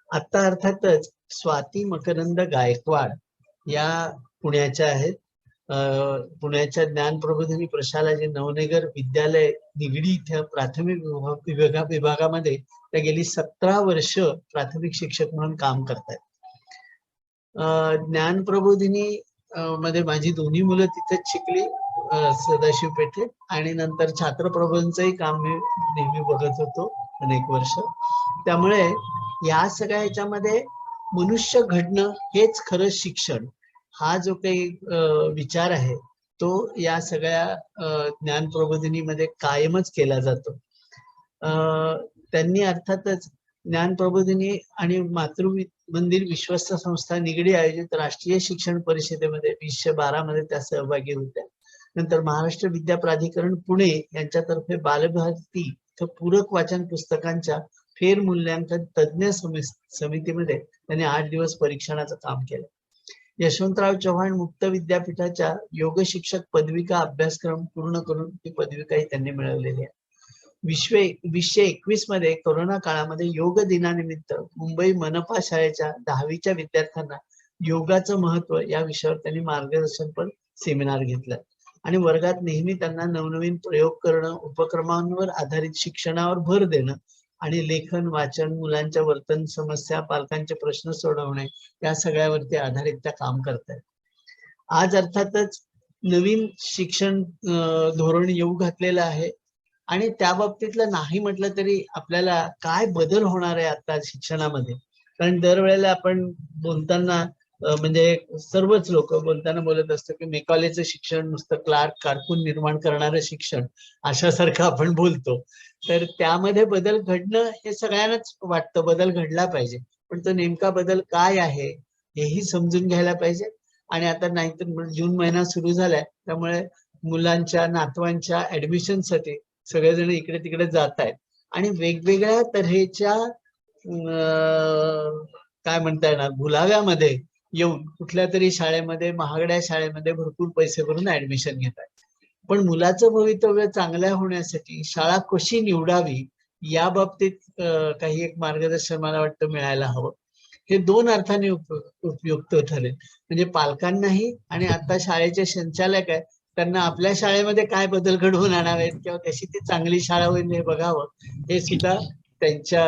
आता अर्थातच स्वाती मकरंद गायकवाड या पुण्याच्या आहेत. पुण्याच्या ज्ञान प्रबोधिनी प्रशालाजी नवनगर विद्यालय निगडी इथे प्राथमिक विभागामध्ये त्या गेली 17 वर्ष प्राथमिक शिक्षक म्हणून काम करतात. ज्ञान प्रबोधिनी मध्ये माझी दोन्ही मुलं तिथेच शिकली, सदाशिव पेठेत, आणि नंतर छात्र प्रबोधनचंही काम मी नेहमी बघत होतो अनेक वर्ष. त्यामुळे या सगळ्या ह्याच्यामध्ये मनुष्य घडणं हेच खरं शिक्षण, हा जो काही विचार आहे तो या सगळ्या ज्ञान प्रबोधिनीमध्ये कायमच केला जातो. त्यांनी अर्थातच ज्ञान प्रबोधिनी आणि मातृ मंदिर विश्वस्त संस्था निगडी आयोजित राष्ट्रीय शिक्षण परिषदेमध्ये 2012 मध्ये त्या सहभागी होत्या. नंतर महाराष्ट्र विद्या प्राधिकरण पुणे यांच्यातर्फे बालभारती पूरक वाचन पुस्तकांच्या फेर मूल्यांकन तज्ञ समितीमध्ये त्यांनी 8 दिवस परीक्षणाचं काम केलं. यशवंतराव चव्हाण मुक्त विद्यापीठाच्या योग शिक्षक पदविका अभ्यासक्रम पूर्ण करून ती पदविकाही त्यांनी मिळवलेली आहे. 2021 मध्ये कोरोना काळामध्ये योग दिनानिमित्त मुंबई मनपा शाळेच्या 10वीच्या विद्यार्थ्यांना योगाचं महत्व या विषयावर त्यांनी मार्गदर्शनपर सेमिनार घेतला आणि वर्गात नेहमी त्यांना नवनवीन प्रयोग करणं, उपक्रमांवर आधारित शिक्षणावर भर देणं आणि लेखन, वाचन, मुलांच्या वर्तन समस्या, पालकांचे प्रश्न सोडवणे या सगळ्यावरती आधारित त्या काम करतात. आज अर्थातच नवीन शिक्षण धोरण येऊ घातलेलं आहे आणि त्या बाबतीतलं नाही म्हटलं तरी आपल्याला काय बदल होणार आहे आता शिक्षणामध्ये. कारण दरवेळेला आपण बोलताना म्हणजे सर्वच लोक बोलताना बोलत असतो की मेकॉलेचं शिक्षण नुसतं क्लार्क कारकून निर्माण करणारं शिक्षण अशासारखं आपण बोलतो. तर त्यामध्ये बदल घडणं हे सगळ्यांनाच वाटतं, बदल घडला पाहिजे, पण तो नेमका बदल काय आहे हेही समजून घ्यायला पाहिजे. आणि आता नाहीतर जून महिना सुरू झालाय, त्यामुळे मुलांच्या नातवांच्या ऍडमिशनसाठी सगळेजण इकडे तिकडे जात आहेत आणि वेगवेगळ्या तऱ्हेच्या काय म्हणता येणार भुलाव्यामध्ये येऊन कुठल्या तरी शाळेमध्ये, महागड्या शाळेमध्ये भरपूर पैसे भरून ऍडमिशन घेतात. पण मुलाचं भवितव्य चांगलं होण्यासाठी शाळा कशी निवडावी या बाबतीत काही एक मार्गदर्शन मला वाटतं मिळायला हवं. हे दोन अर्थाने उपयुक्त ठरेल. म्हणजे पालकांनाही आणि आता शाळेचे संचालक आहेत त्यांना आपल्या शाळेमध्ये काय बदल घडवून आणावेत किंवा कशी ती चांगली शाळा होईल हे बघावं, हे सुद्धा त्यांच्या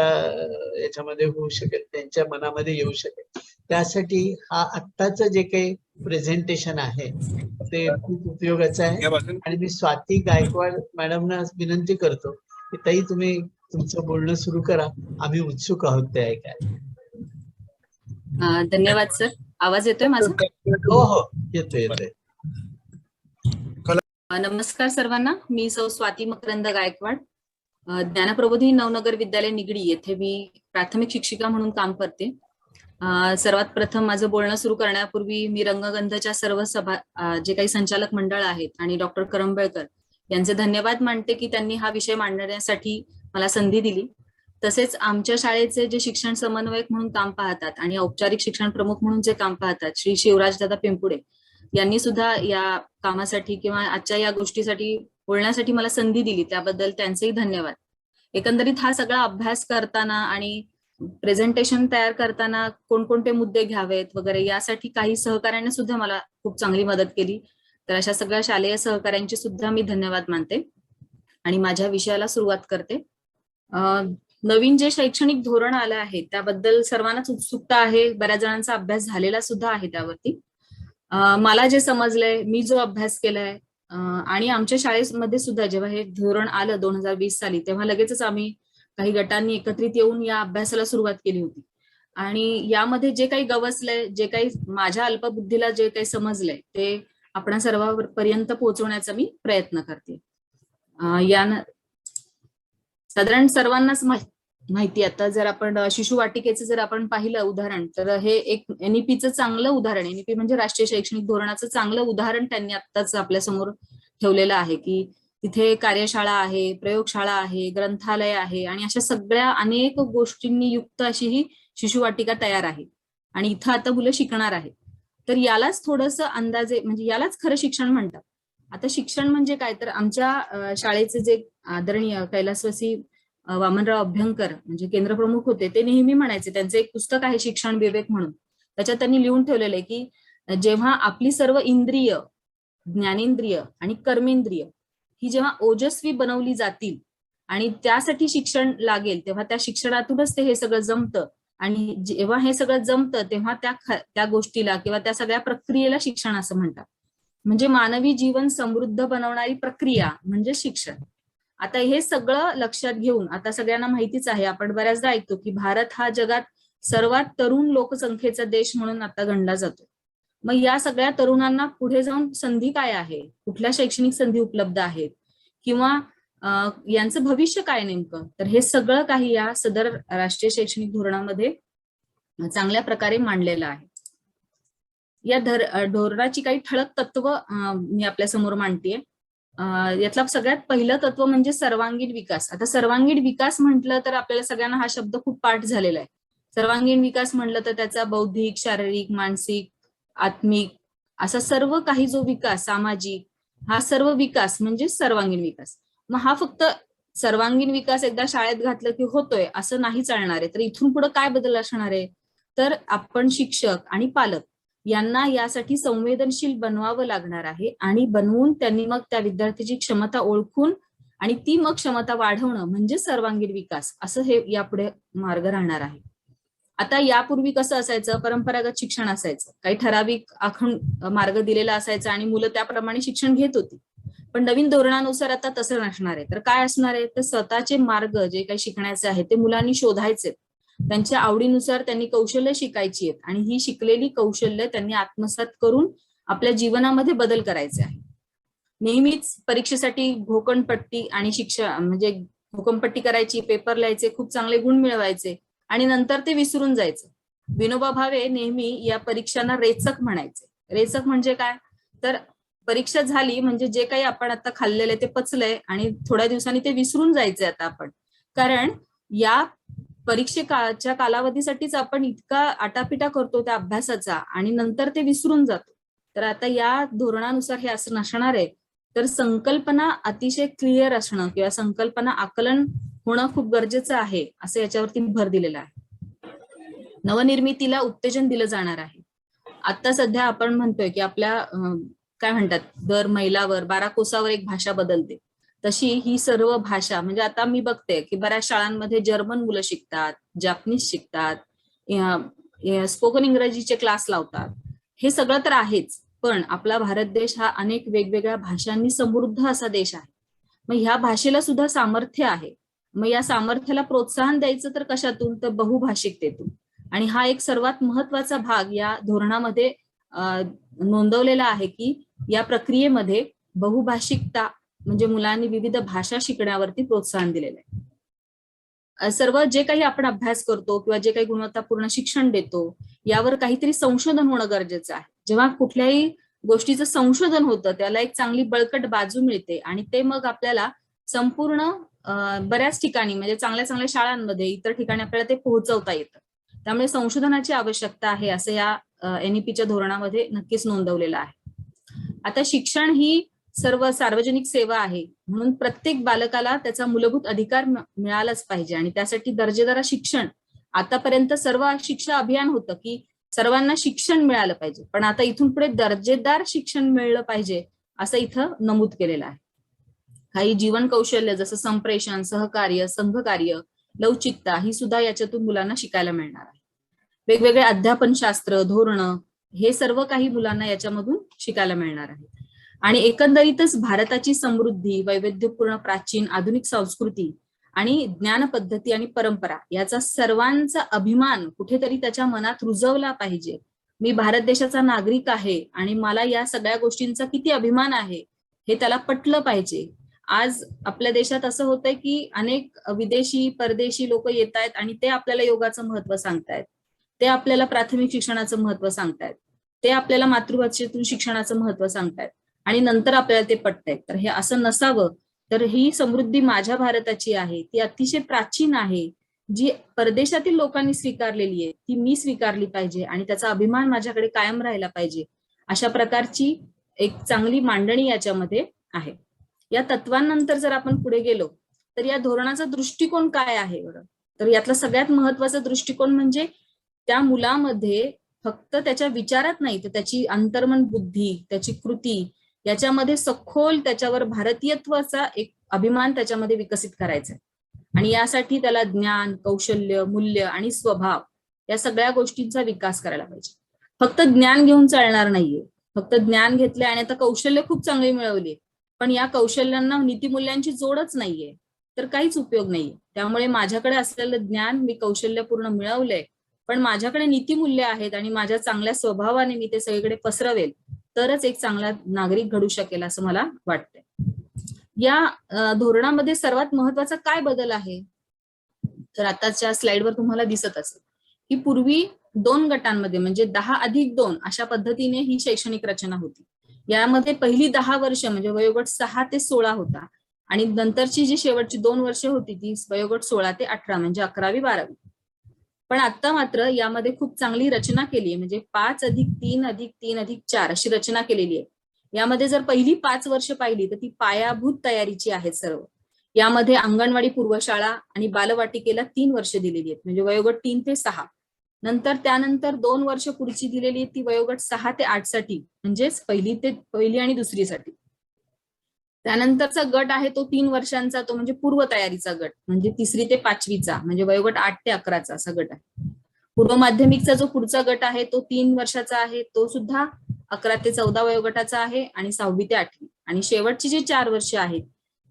याच्यामध्ये होऊ शकेल, त्यांच्या मनामध्ये येऊ शकेल. त्यासाठी हा आत्ताच जे काही प्रेझेंटेशन आहे ते खूप उपयोगाचं आहे. आणि मी स्वाती गायकवाड मॅडमना विनंती करतो की ताई तुम्ही तुमचं बोलणं सुरू करा, आम्ही उत्सुक आहोत ते ऐकायला. धन्यवाद सर. आवाज येतोय माझा? हो हो येतोय येतोय. नमस्कार सर्वांना. मी सौ स्वाती मकरंद गायकवाड, ज्ञानप्रबोधिनी नवनगर विद्यालय निगडी येथे मी प्राथमिक शिक्षिका म्हणून काम करते. सर्वात प्रथम माझं बोलणं सुरू करण्यापूर्वी मी रंगगंधच्या सर्व जे काही संचालक मंडळ आहेत आणि डॉक्टर करंबेळकर यांचे धन्यवाद मानते की त्यांनी हा विषय मांडण्यासाठी मला संधी दिली. तसेच आमच्या शाळेचे जे शिक्षण समन्वयक म्हणून काम पाहतात आणि औपचारिक शिक्षण प्रमुख म्हणून जे काम पाहतात श्री शिवराजदादा पिंपुडे यांनी सुद्धा या कामासाठी किंवा आजच्या या गोष्टीसाठी बोलण्यासाठी मला संधी दिली, त्याबद्दल त्यांचेही धन्यवाद. एकंदरीत हा सगळा अभ्यास करताना आणि प्रेझेंटेशन तयार करताना कोणकोणते मुद्दे घ्यावेत वगैरे यासाठी काही सहकार्याने सुद्धा मला खूप चांगली मदत केली. तर अशा सगळ्या शालेय सहकार्यांची सुद्धा मी धन्यवाद मानते आणि माझ्या विषयाला सुरुवात करते. नवीन जे शैक्षणिक धोरण आलं आहे त्याबद्दल सर्वांनाच उत्सुकता आहे, बऱ्याच जणांचा अभ्यास झालेला सुद्धा आहे त्यावरती. मला जे समजलंय, मी जो अभ्यास केलाय आणि आमच्या शाळेमध्ये सुद्धा जेव्हा हे धोरण आलं 2020 साली तेव्हा लगेचच आम्ही काही गटांनी एकत्रित येऊन या अभ्यासाला सुरुवात केली होती. आणि यामध्ये जे काही गवसलंय, जे काही माझ्या अल्पबुद्धीला जे काही समजलंय ते आपण सर्वांपर्यंत पोहोचवण्याचा मी प्रयत्न करते. साधारण सर्वांनाच माहिती, आता जर आपण शिशु वाटिकेचं जर आपण पाहिलं उदाहरण, तर हे एक एनईपीचं चांगलं उदाहरण, एनईपी म्हणजे राष्ट्रीय शैक्षणिक धोरणाचं चांगलं उदाहरण त्यांनी आत्ताच आपल्या समोर ठेवलेलं आहे की तिथे कार्यशाळा आहे, प्रयोगशाळा आहे, ग्रंथालय आहे आणि अशा सगळ्या अनेक गोष्टींनी युक्त अशी ही शिशु वाटिका तयार आहे आणि इथं आता मुलं शिकणार आहेत. तर यालाच थोडंसं अंदाजे म्हणजे यालाच खरं शिक्षण म्हणतात. आता शिक्षण म्हणजे काय, तर आमच्या शाळेचे जे आदरणीय कैलासवासी वामनराव अभ्यंकर म्हणजे केंद्र प्रमुख होते, ते नेहमी म्हणायचे, त्यांचं एक पुस्तक आहे शिक्षण विवेक म्हणून, त्याच्यात त्यांनी लिहून ठेवलेलं आहे की जेव्हा आपली सर्व इंद्रिय, ज्ञानेंद्रिय आणि कर्मेंद्रिय ही जेव्हा ओजस्वी बनवली जातील आणि त्यासाठी शिक्षण लागेल, तेव्हा त्या शिक्षणातूनच ते हे सगळं जमतं. आणि जेव्हा हे सगळं जमतं तेव्हा त्या गोष्टीला किंवा त्या सगळ्या प्रक्रियेला शिक्षण असं म्हणतात. म्हणजे मानवी जीवन समृद्ध बनवणारी प्रक्रिया म्हणजे शिक्षण. आता हे सगळं लक्षात घेऊन, आता सगळ्यांना माहितीच आहे, आपण बऱ्याचदा ऐकतो की भारत हा जगात सर्वात तरुण लोकसंख्येचा देश म्हणून आता गणला जातो. मग या सगळ्या तरुणांना पुढे जाऊन संधी काय आहे, कुठल्या शैक्षणिक संधी उपलब्ध आहेत, किंवा यांचं भविष्य काय नेमकं, तर हे सगळं काही या सदर राष्ट्रीय शैक्षणिक धोरणामध्ये चांगल्या प्रकारे मांडलेलं आहे. या धोरणाची काही ठळक तत्व मी आपल्या समोर मांडतेय. यातला सगळ्यात पहिलं तत्व म्हणजे सर्वांगीण विकास. आता सर्वांगीण विकास म्हटलं तर आपल्याला सगळ्यांना हा शब्द खूप पाठ झालेला आहे. सर्वांगीण विकास म्हटलं तर त्याचा बौद्धिक, शारीरिक, मानसिक, आत्मिक असा सर्व काही जो विकास, सामाजिक, हा सर्व विकास म्हणजे सर्वांगीण विकास. मग हा फक्त सर्वांगीण विकास एकदा शाळेत घातलं की होतोय असं नाही चालणार आहे. तर इथून पुढे काय बदल असणार आहे, तर आपण शिक्षक आणि पालक यांना यासाठी संवेदनशील बनवावं लागणार आहे आणि बनवून त्यांनी मग त्या विद्यार्थ्याची क्षमता ओळखून आणि ती मग क्षमता वाढवणं म्हणजे सर्वांगीण विकास, असं हे यापुढे मार्ग राहणार आहे. आता यापूर्वी कसं असायचं, परंपरागत शिक्षण असायचं, काही ठराविक आखून मार्ग दिलेला असायचा आणि मुलं त्याप्रमाणे शिक्षण घेत होती. पण नवीन धोरणानुसार आता तसं नसणार आहे. तर काय असणार आहे, तर स्वतःचे मार्ग जे काही शिकण्याचे आहे ते मुलांनी शोधायचे, त्यांच्या आवडीनुसार त्यांनी कौशल्य शिकायची आहेत आणि ही शिकलेली कौशल्य त्यांनी आत्मसात करून आपल्या जीवनामध्ये बदल करायचे आहे. नेहमीच परीक्षेसाठी घोकणपट्टी आणि शिक्षा म्हणजे घोकमपट्टी करायची, पेपर लिहायचे, खूप चांगले गुण मिळवायचे आणि नंतर ते विसरून जायचं. विनोबा भावे नेहमी या परीक्षांना रेचक म्हणायचे. रेचक म्हणजे काय, तर परीक्षा झाली म्हणजे जे काही आपण आता खाल्लेलं ते पचलंय आणि थोड्या दिवसांनी ते विसरून जायचे आता आपण, कारण या परीक्षेच्या कालावधीसाठीच आपण इतका आटापिटा करतो त्या अभ्यासाचा आणि नंतर ते विसरून जातो. तर आता या धोरणानुसार हे असं नसणार आहे. तर संकल्पना अतिशय क्लिअर असणं किंवा संकल्पना आकलन होणं खूप गरजेचं आहे, असं याच्यावरती भर दिलेला आहे. नवनिर्मितीला उत्तेजन दिलं जाणार आहे. आता सध्या आपण म्हणतोय की आपल्या काय म्हणतात, दर मैलावर 12 कोसावर एक भाषा बदलते. तशी ही सर्व भाषा म्हणजे आता मी बघते की बऱ्याच शाळांमध्ये जर्मन मुलं शिकतात, जापनीज शिकतात, स्पोकन इंग्रजीचे क्लास लावतात. हे सगळं तर आहेच, पण आपला भारत देश हा अनेक वेगवेगळ्या भाषांनी समृद्ध असा देश आहे. मग ह्या भाषेला सुद्धा सामर्थ्य आहे. मग या सामर्थ्याला प्रोत्साहन द्यायचं तर कशातून, तर बहुभाषिकतेतून. आणि हा एक सर्वात महत्वाचा भाग या धोरणामध्ये नोंदवलेला आहे की या प्रक्रियेमध्ये बहुभाषिकता म्हणजे मुलांनी विविध भाषा शिकण्यावरती प्रोत्साहन दिलेलं आहे. सर्व जे काही आपण अभ्यास करतो किंवा जे काही गुणवत्तापूर्ण शिक्षण देतो यावर काहीतरी संशोधन होणं गरजेचं आहे. जेव्हा कुठल्याही गोष्टीचं संशोधन होतं त्याला एक चांगली बळकट बाजू मिळते आणि ते मग आपल्याला संपूर्ण बऱ्याच ठिकाणी म्हणजे चांगल्या चांगल्या शाळांमध्ये इतर ठिकाणी आपल्याला ते पोहोचवता येतं. त्यामुळे संशोधनाची आवश्यकता आहे असं या NEPच्या धोरणामध्ये नक्कीच नोंदवलेलं आहे. आता शिक्षण ही सर्व सार्वजनिक सेवा आहे म्हणून प्रत्येक बालकाला त्याचा मूलभूत अधिकार मिळालाच पाहिजे आणि त्यासाठी दर्जेदार शिक्षण, आतापर्यंत सर्व शिक्षा अभियान होतं की सर्वांना शिक्षण मिळालं पाहिजे, पण आता इथून पुढे दर्जेदार शिक्षण मिळलं पाहिजे असं इथं नमूद केलेलं आहे. काही जीवन कौशल्य जसं संप्रेषण, सहकार्य, संघकार्य, लवचिकता ही सुद्धा याच्यातून मुलांना शिकायला मिळणार आहे. वेगवेगळे अध्यापनशास्त्र, धोरणं हे सर्व काही मुलांना याच्यामधून शिकायला मिळणार आहे. आणि एकंदरीतच भारताची समृद्धी, वैविध्यपूर्ण प्राचीन आधुनिक संस्कृती आणि ज्ञान पद्धती आणि परंपरा याचा सर्वांचा अभिमान कुठेतरी त्याच्या मनात रुजवला पाहिजे. मी भारत देशाचा नागरिक आहे आणि मला या सगळ्या गोष्टींचा किती अभिमान आहे हे त्याला पटलं पाहिजे. आज आपल्या देशात असं होतंय की अनेक विदेशी, परदेशी लोक येत आहेत आणि ते आपल्याला योगाचं महत्व सांगतायत, ते आपल्याला प्राथमिक शिक्षणाचं महत्व सांगतायत, ते आपल्याला मातृभाषेतून शिक्षणाचं महत्व सांगतायत आणि नंतर आपल्याला ते पटतंय. तर हे असं नसावं. तर ही समृद्धी माझ्या भारताची आहे, ती अतिशय प्राचीन आहे, जी परदेशातील लोकांनी स्वीकारलेली आहे, ती मी स्वीकारली पाहिजे आणि त्याचा अभिमान माझ्याकडे कायम राहिला पाहिजे. अशा प्रकारची एक चांगली मांडणी याच्यामध्ये आहे. या तत्वांनंतर जर आपण पुढे गेलो तर या धोरणाचा दृष्टिकोन काय आहे बरं? तर यातला सगळ्यात महत्वाचा दृष्टिकोन म्हणजे त्या मुलामध्ये फक्त त्याच्या विचारात नाही, तर त्याची अंतर्मन बुद्धी, त्याची कृती, याच्यामध्ये सखोल त्याच्यावर भारतीयत्वाचा एक अभिमान त्याच्यामध्ये विकसित करायचा आहे. आणि यासाठी त्याला ज्ञान, कौशल्य, मूल्य आणि स्वभाव या सगळ्या गोष्टींचा विकास करायला पाहिजे. फक्त ज्ञान घेऊन चालणार नाहीये. फक्त ज्ञान घेतले आणि आता कौशल्य खूप चांगली मिळवली, पण या कौशल्यांना नीतिमूल्यांची जोडच नाहीये, तर काहीच उपयोग नाहीये. त्यामुळे माझ्याकडे असलेलं ज्ञान मी कौशल्यपूर्ण मिळवलंय, पण माझ्याकडे नीतिमूल्य आहेत आणि माझ्या चांगल्या स्वभावाने मी ते सगळीकडे पसरवेल, तरच एक चांगला नागरिक घडू शकेल असं मला वाटतंय. या धोरणामध्ये सर्वात महत्वाचा काय बदल आहे, तर आताच्या स्लाइडवर तुम्हाला दिसत असेल की पूर्वी 2 गटांमध्ये म्हणजे 10+2 अशा पद्धतीने ही शैक्षणिक रचना होती. यामध्ये पहिली 10 वर्ष म्हणजे वयोगट 6 ते 16 होता आणि नंतरची जी शेवटची 2 वर्ष होती ती वयोगट 16 ते 18 म्हणजे 11वी-12वी. पण आता मात्र यामध्ये खूप चांगली रचना केली आहे, म्हणजे 5+3+3+4 अशी रचना केलेली आहे. यामध्ये जर पहिली 5 वर्ष पाहिली तर ती पायाभूत तयारीची आहेत सर्व. यामध्ये अंगणवाडी, पूर्वशाळा आणि बालवाटिकेला 3 वर्ष दिलेली आहेत, म्हणजे वयोगट 3 ते 6. नंतर त्यानंतर 2 वर्ष पुढची दिलेली आहे ती वयोगट 6 ते 8 साठी, म्हणजेच पहिली आणि दुसरीसाठी. त्यानंतरचा गट आहे तो 3 वर्षांचा, तो म्हणजे पूर्व तयारीचा गट, म्हणजे 3री ते 5वीचा, म्हणजे वयोगट 8 ते 11चा असा गट आहे. पूर्व माध्यमिकचा जो पुढचा गट आहे तो 3 वर्षाचा आहे, तो सुद्धा 11 ते 14 वयोगटाचा आहे आणि 6वी ते 8वी. आणि शेवटची जी 4 वर्ष आहेत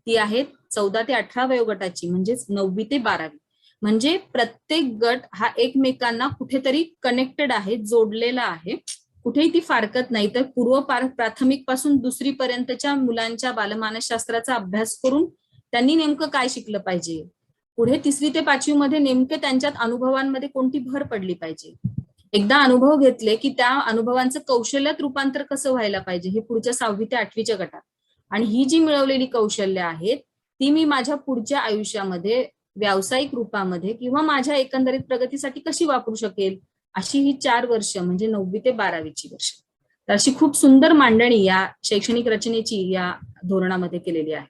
ती आहेत 14 ते 18 वयोगटाची, म्हणजेच 9वी ते 12वी. म्हणजे प्रत्येक गट हा एकमेकांना कुठेतरी कनेक्टेड आहे, जोडलेला आहे, कुठेही ती फारकत नाही. तर पूर्व प्राथमिक पासून 2री पर्यंतच्या मुलांच्या बालमानसशास्त्राचा अभ्यास करून त्यांनी नेमकं काय शिकलं पाहिजे, पुढे 3री ते 5वी मध्ये नेमके त्यांच्यात अनुभवांमध्ये कोणती भर पडली पाहिजे, एकदा अनुभव घेतले की त्या अनुभवांचं कौशल्यात रूपांतर कसं व्हायला पाहिजे, हे पुढच्या 6वी ते 8वीच्या गटात. आणि ही जी मिळवलेली कौशल्य आहेत ती मी माझ्या पुढच्या आयुष्यामध्ये व्यावसायिक रूपामध्ये किंवा माझ्या एकंदरीत प्रगतीसाठी कशी वापरू शकेल, अशी ही 4 वर्ष म्हणजे 9वी ते 12वीची वर्ष. तर अशी खूप सुंदर मांडणी या शैक्षणिक रचनेची या धोरणामध्ये केलेली आहे.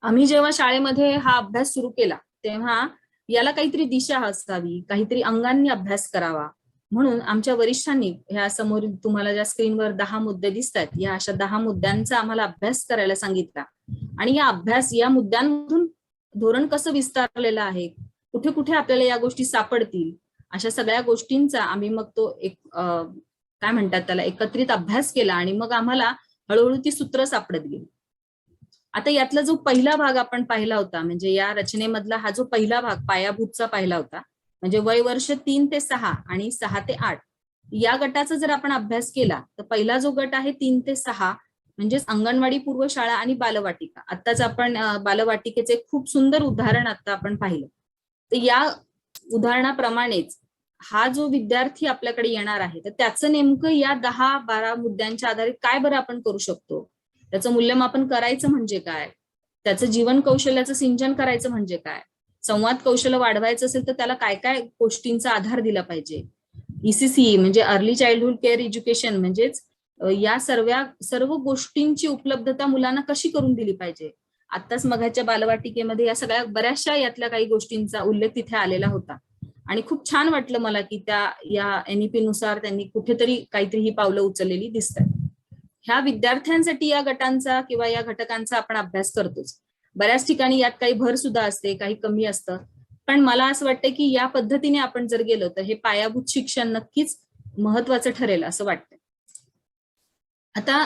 आम्ही जेव्हा शाळेमध्ये हा अभ्यास सुरू केला तेव्हा याला काहीतरी दिशा असावी, काहीतरी अंगांनी अभ्यास करावा, म्हणून आमच्या वरिष्ठांनी ह्या समोर तुम्हाला ज्या स्क्रीनवर 10 मुद्दे दिसतात, या अशा 10 मुद्द्यांचा आम्हाला अभ्यास करायला सांगितला. आणि या मुद्द्यांमधून धोरण कसं विस्तारलेलं आहे, कुठे कुठे आपल्याला या गोष्टी सापडतील, अशा सगळ्या गोष्टींचा आम्ही मग तो एक काय म्हणतात त्याला एकत्रित अभ्यास केला आणि मग आम्हाला हळूहळू ती सूत्र सापडत गेली. आता यातला जो पहिला भाग आपण पाहिला होता, म्हणजे या रचनेमधला हा जो पहिला भाग पायाभूतचा पाहिला होता, म्हणजे वय वर्ष 3 ते 6 आणि 6 ते 8 या गटाचा जर आपण अभ्यास केला तर पहिला जो गट आहे 3 ते 6 म्हणजेच अंगणवाडी, पूर्व शाळा आणि बालवाटिका. आत्ताच आपण बालवाटिकेचे खूप सुंदर उदाहरण आता आपण पाहिलं. तर या उदाहरणाप्रमाणेच हा जो विद्यार्थी आपल्याकडे येणार आहे तर त्याचं नेमकं या 10-12 मुद्द्यांच्या आधारे काय बरं आपण करू शकतो, त्याचं मूल्यमापन करायचं म्हणजे काय, त्याचं जीवन कौशल्याचं सिंचन करायचं म्हणजे काय, संवाद कौशल्य वाढवायचं असेल तर त्याला काय काय गोष्टींचा आधार दिला पाहिजे, ECCE म्हणजे अर्ली चाइल्डहुड केअर एज्युकेशन म्हणजेच या सर्व गोष्टींची उपलब्धता मुलांना कशी करून दिली पाहिजे. आत्ताच मघाच्या बालवाटिकेमध्ये या सगळ्या बऱ्याचशा यातल्या काही गोष्टींचा उल्लेख तिथे आलेला होता आणि खूप छान वाटलं मला की या NEP नुसार त्यांनी कुठेतरी काहीतरी ही पावलं उचललेली दिसतात. ह्या विद्यार्थ्यांसाठी या गटांचा किंवा या घटकांचा आपण अभ्यास करतोच. बऱ्याच ठिकाणी यात काही भर सुद्धा असते, काही कमी असतं, पण मला असं वाटतं की या पद्धतीने आपण जर गेलो तर हे पायाभूत शिक्षण नक्कीच महत्वाचं ठरेल असं वाटतं. आता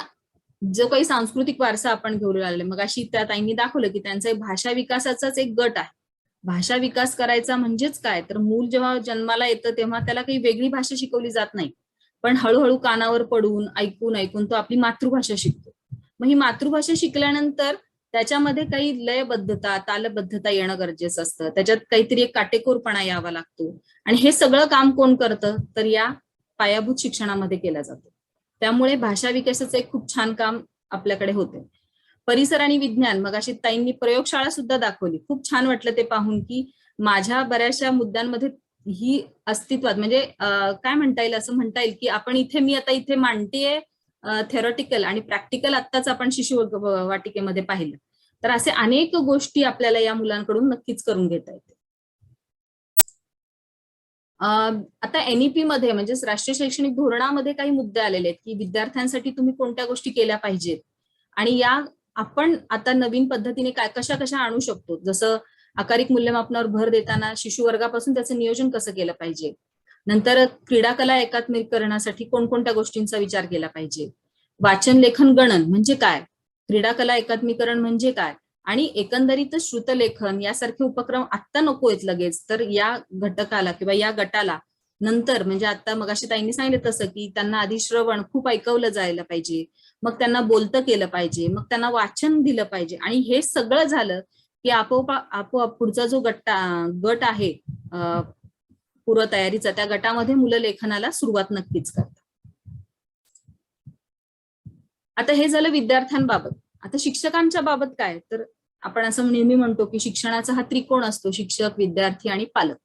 जो काही सांस्कृतिक वारसा आपण घेऊन आलेला, मग अशी त्या ताईंनी दाखवलं की त्यांचा भाषा विकासाचाच एक गट आहे. भाषा विकास करायचा म्हणजेच काय, तर मूल जेव्हा जन्माला येतं तेव्हा त्याला काही वेगळी भाषा शिकवली जात नाही, पण हळूहळू कानावर पडून ऐकून तो आपली मातृभाषा शिकतो. मग ही मातृभाषा शिकल्यानंतर त्याच्यामध्ये काही लयबद्धता, तालबद्धता येणं गरजेचं असतं, त्याच्यात काहीतरी एक काटेकोरपणा यावा लागतो आणि हे सगळं काम कोण करतं, तर या पायाभूत शिक्षणामध्ये केलं जातं. त्यामुळे भाषा विकासाचं एक खूप छान काम आपल्याकडे होते. परिसर आणि विज्ञान, मग अशी ताईंनी प्रयोगशाळा सुद्धा दाखवली, खूप छान वाटलं ते पाहून की माझ्या बऱ्याचशा मुद्द्यांमध्ये ही अस्तित्वात, म्हणजे काय म्हणता येईल, असं म्हणता येईल की मी आता इथे मांडतेय थेरॉटिकल आणि प्रॅक्टिकल आत्ताच आपण शिशु वाटिकेमध्ये पाहिलं, तर असे अनेक गोष्टी आपल्याला या मुलांकडून नक्कीच करून घेता येते. आता NEP मध्ये म्हणजेच राष्ट्रीय शैक्षणिक धोरणामध्ये काही मुद्दे आलेले आहेत की विद्यार्थ्यांसाठी तुम्ही कोणत्या गोष्टी केल्या पाहिजेत आणि या आपण आता नवीन पद्धतीने कशा कशा आणू शकतो. जसं आकारिक मूल्यमापनावर भर देताना शिशु वर्गापासून त्याचं नियोजन कसं केलं पाहिजे. नंतर क्रीडा कला एकात्मिकरणासाठी कोणकोणत्या गोष्टींचा विचार केला पाहिजे. वाचन लेखन गणन म्हणजे काय, क्रीडा कला एकात्मीकरण म्हणजे काय, आणि एकंदरीतच श्रुतलेखन यासारखे उपक्रम आत्ता नको आहेत लगेच, तर या घटकाला किंवा या गटाला नंतर, म्हणजे आता मगाशी ताईंनी सांगितलं तसं की त्यांना आधी श्रवण खूप ऐकवलं जायला पाहिजे, मग त्यांना बोलतं केलं पाहिजे, मग त्यांना वाचन दिलं पाहिजे, आणि हे सगळं झालं की आपोआप पुढचा जो गट आहे पूर्वतयारीचा, त्या गटामध्ये मुलं लेखनाला सुरुवात नक्कीच करतात. आता हे झालं विद्यार्थ्यांबाबत. आता शिक्षकांच्या बाबत काय, तर आपण असं नेहमी म्हणतो की शिक्षणाचा हा त्रिकोण असतो, शिक्षक, विद्यार्थी आणि पालक.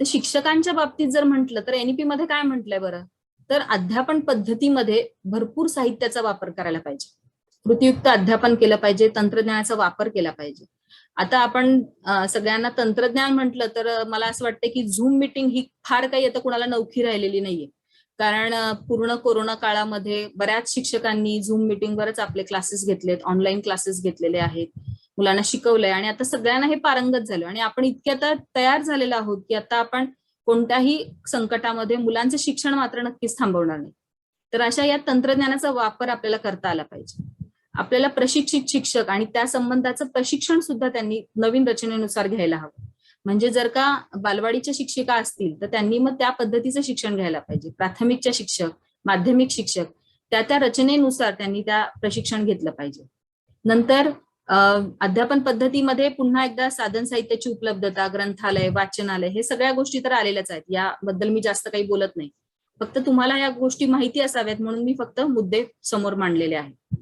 तर शिक्षकांच्या बाबतीत जर म्हटलं तर NEP मध्ये काय म्हटलंय बरं, तर अध्यापन पद्धतीमध्ये भरपूर साहित्याचा वापर करायला पाहिजे, कृतीयुक्त अध्यापन केलं पाहिजे, तंत्रज्ञानाचा वापर केला पाहिजे. आता आपण सगळ्यांना तंत्रज्ञान म्हटलं तर मला असं वाटतं की झूम मीटिंग ही फार काही आता कुणाला नवखी राहिलेली नाहीये, कारण पूर्ण कोरोना काळामध्ये बऱ्याच शिक्षकांनी झूम मीटिंगवरच आपले क्लासेस घेतलेत, ऑनलाईन क्लासेस घेतलेले आहेत, मुलांना शिकवलंय, आणि आता सगळ्यांना हे पारंगत झालं, आणि आपण इतके आता तयार झालेलो आहोत की आता आपण कोणत्याही संकटामध्ये मुलांचं शिक्षण मात्र नक्कीच थांबवणार नाही. तर अशा या तंत्रज्ञानाचा वापर आपल्याला करता आला पाहिजे. आपल्याला प्रशिक्षित शिक्षक आणि त्या संबंधाचं प्रशिक्षण सुद्धा त्यांनी नवीन रचनेनुसार घ्यायला हवं. म्हणजे जर का बालवाडीच्या शिक्षिका असतील तर त्यांनी मग त्या पद्धतीचं शिक्षण घ्यायला पाहिजे. प्राथमिकच्या शिक्षक, माध्यमिक शिक्षक त्या रचनेनुसार त्यांनी त्या प्रशिक्षण घेतलं पाहिजे. नंतर अध्यापन पद्धतीमध्ये पुन्हा एकदा साधन साहित्याची उपलब्धता, ग्रंथालय, वाचनालय, हे सगळ्या गोष्टी तर आलेल्याच आहेत, याबद्दल मी जास्त काही बोलत नाही. फक्त तुम्हाला या गोष्टी माहिती असाव्यात म्हणून मी फक्त मुद्दे समोर मांडलेले आहेत.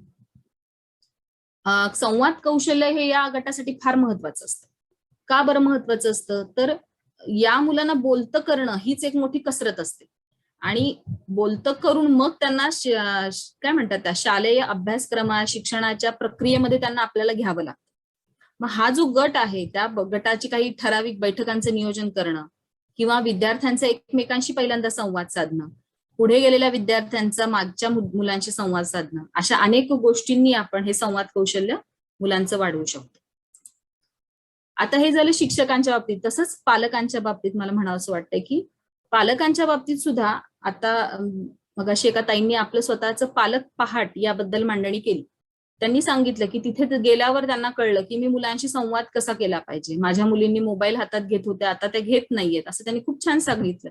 संवाद कौशल्य हे या गटासाठी फार महत्वाचं असतं. का बरं महत्वाचं असतं, तर या मुलांना बोलतं करणं हीच एक मोठी कसरत असते, आणि बोलतं करून मग त्यांना काय म्हणतात त्या शालेय अभ्यासक्रमा शिक्षणाच्या प्रक्रियेमध्ये त्यांना आपल्याला घ्यावं लागतं. मग हा जो गट आहे त्या गटाची काही ठराविक बैठकांचं नियोजन करणं, किंवा विद्यार्थ्यांचा एकमेकांशी पहिल्यांदा संवाद साधणं, पुढे गेलेल्या विद्यार्थ्यांचा मागच्या मुलांशी संवाद साधणं, अशा अनेक गोष्टींनी आपण हे संवाद कौशल्य मुलांचं वाढवू शकतो. आता हे झालं शिक्षकांच्या बाबतीत. तसंच पालकांच्या बाबतीत मला म्हणावंसं वाटतंय की पालकांच्या बाबतीत सुद्धा आता मगाशी एका ताईंनी आपलं स्वतःचं पालक पहाट याबद्दल मांडणी केली. त्यांनी सांगितलं की तिथे गेल्यावर त्यांना कळलं की मी मुलांशी संवाद कसा केला पाहिजे. माझ्या मुलींनी मोबाईल हातात घेत होत्या, आता त्या घेत नाहीयेत, असं त्यांनी खूप छान सांगितलं.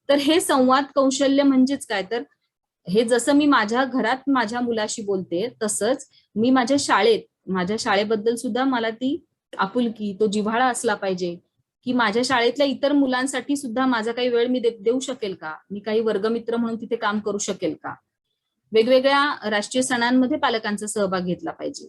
तर हे संवाद कौशल्य म्हणजेच काय, तर हे जसं मी माझ्या घरात माझ्या मुलाशी बोलते तसंच मी माझ्या शाळेबद्दल सुद्धा मला ती आपुलकी, तो जिव्हाळा असला पाहिजे की माझ्या शाळेतल्या इतर मुलांसाठी सुद्धा माझा काही वेळ मी देऊ शकेल का, मी काही वर्गमित्र म्हणून तिथे काम करू शकेल का. वेगवेगळ्या राष्ट्रीय सणांमध्ये पालकांचा सहभाग घेतला पाहिजे,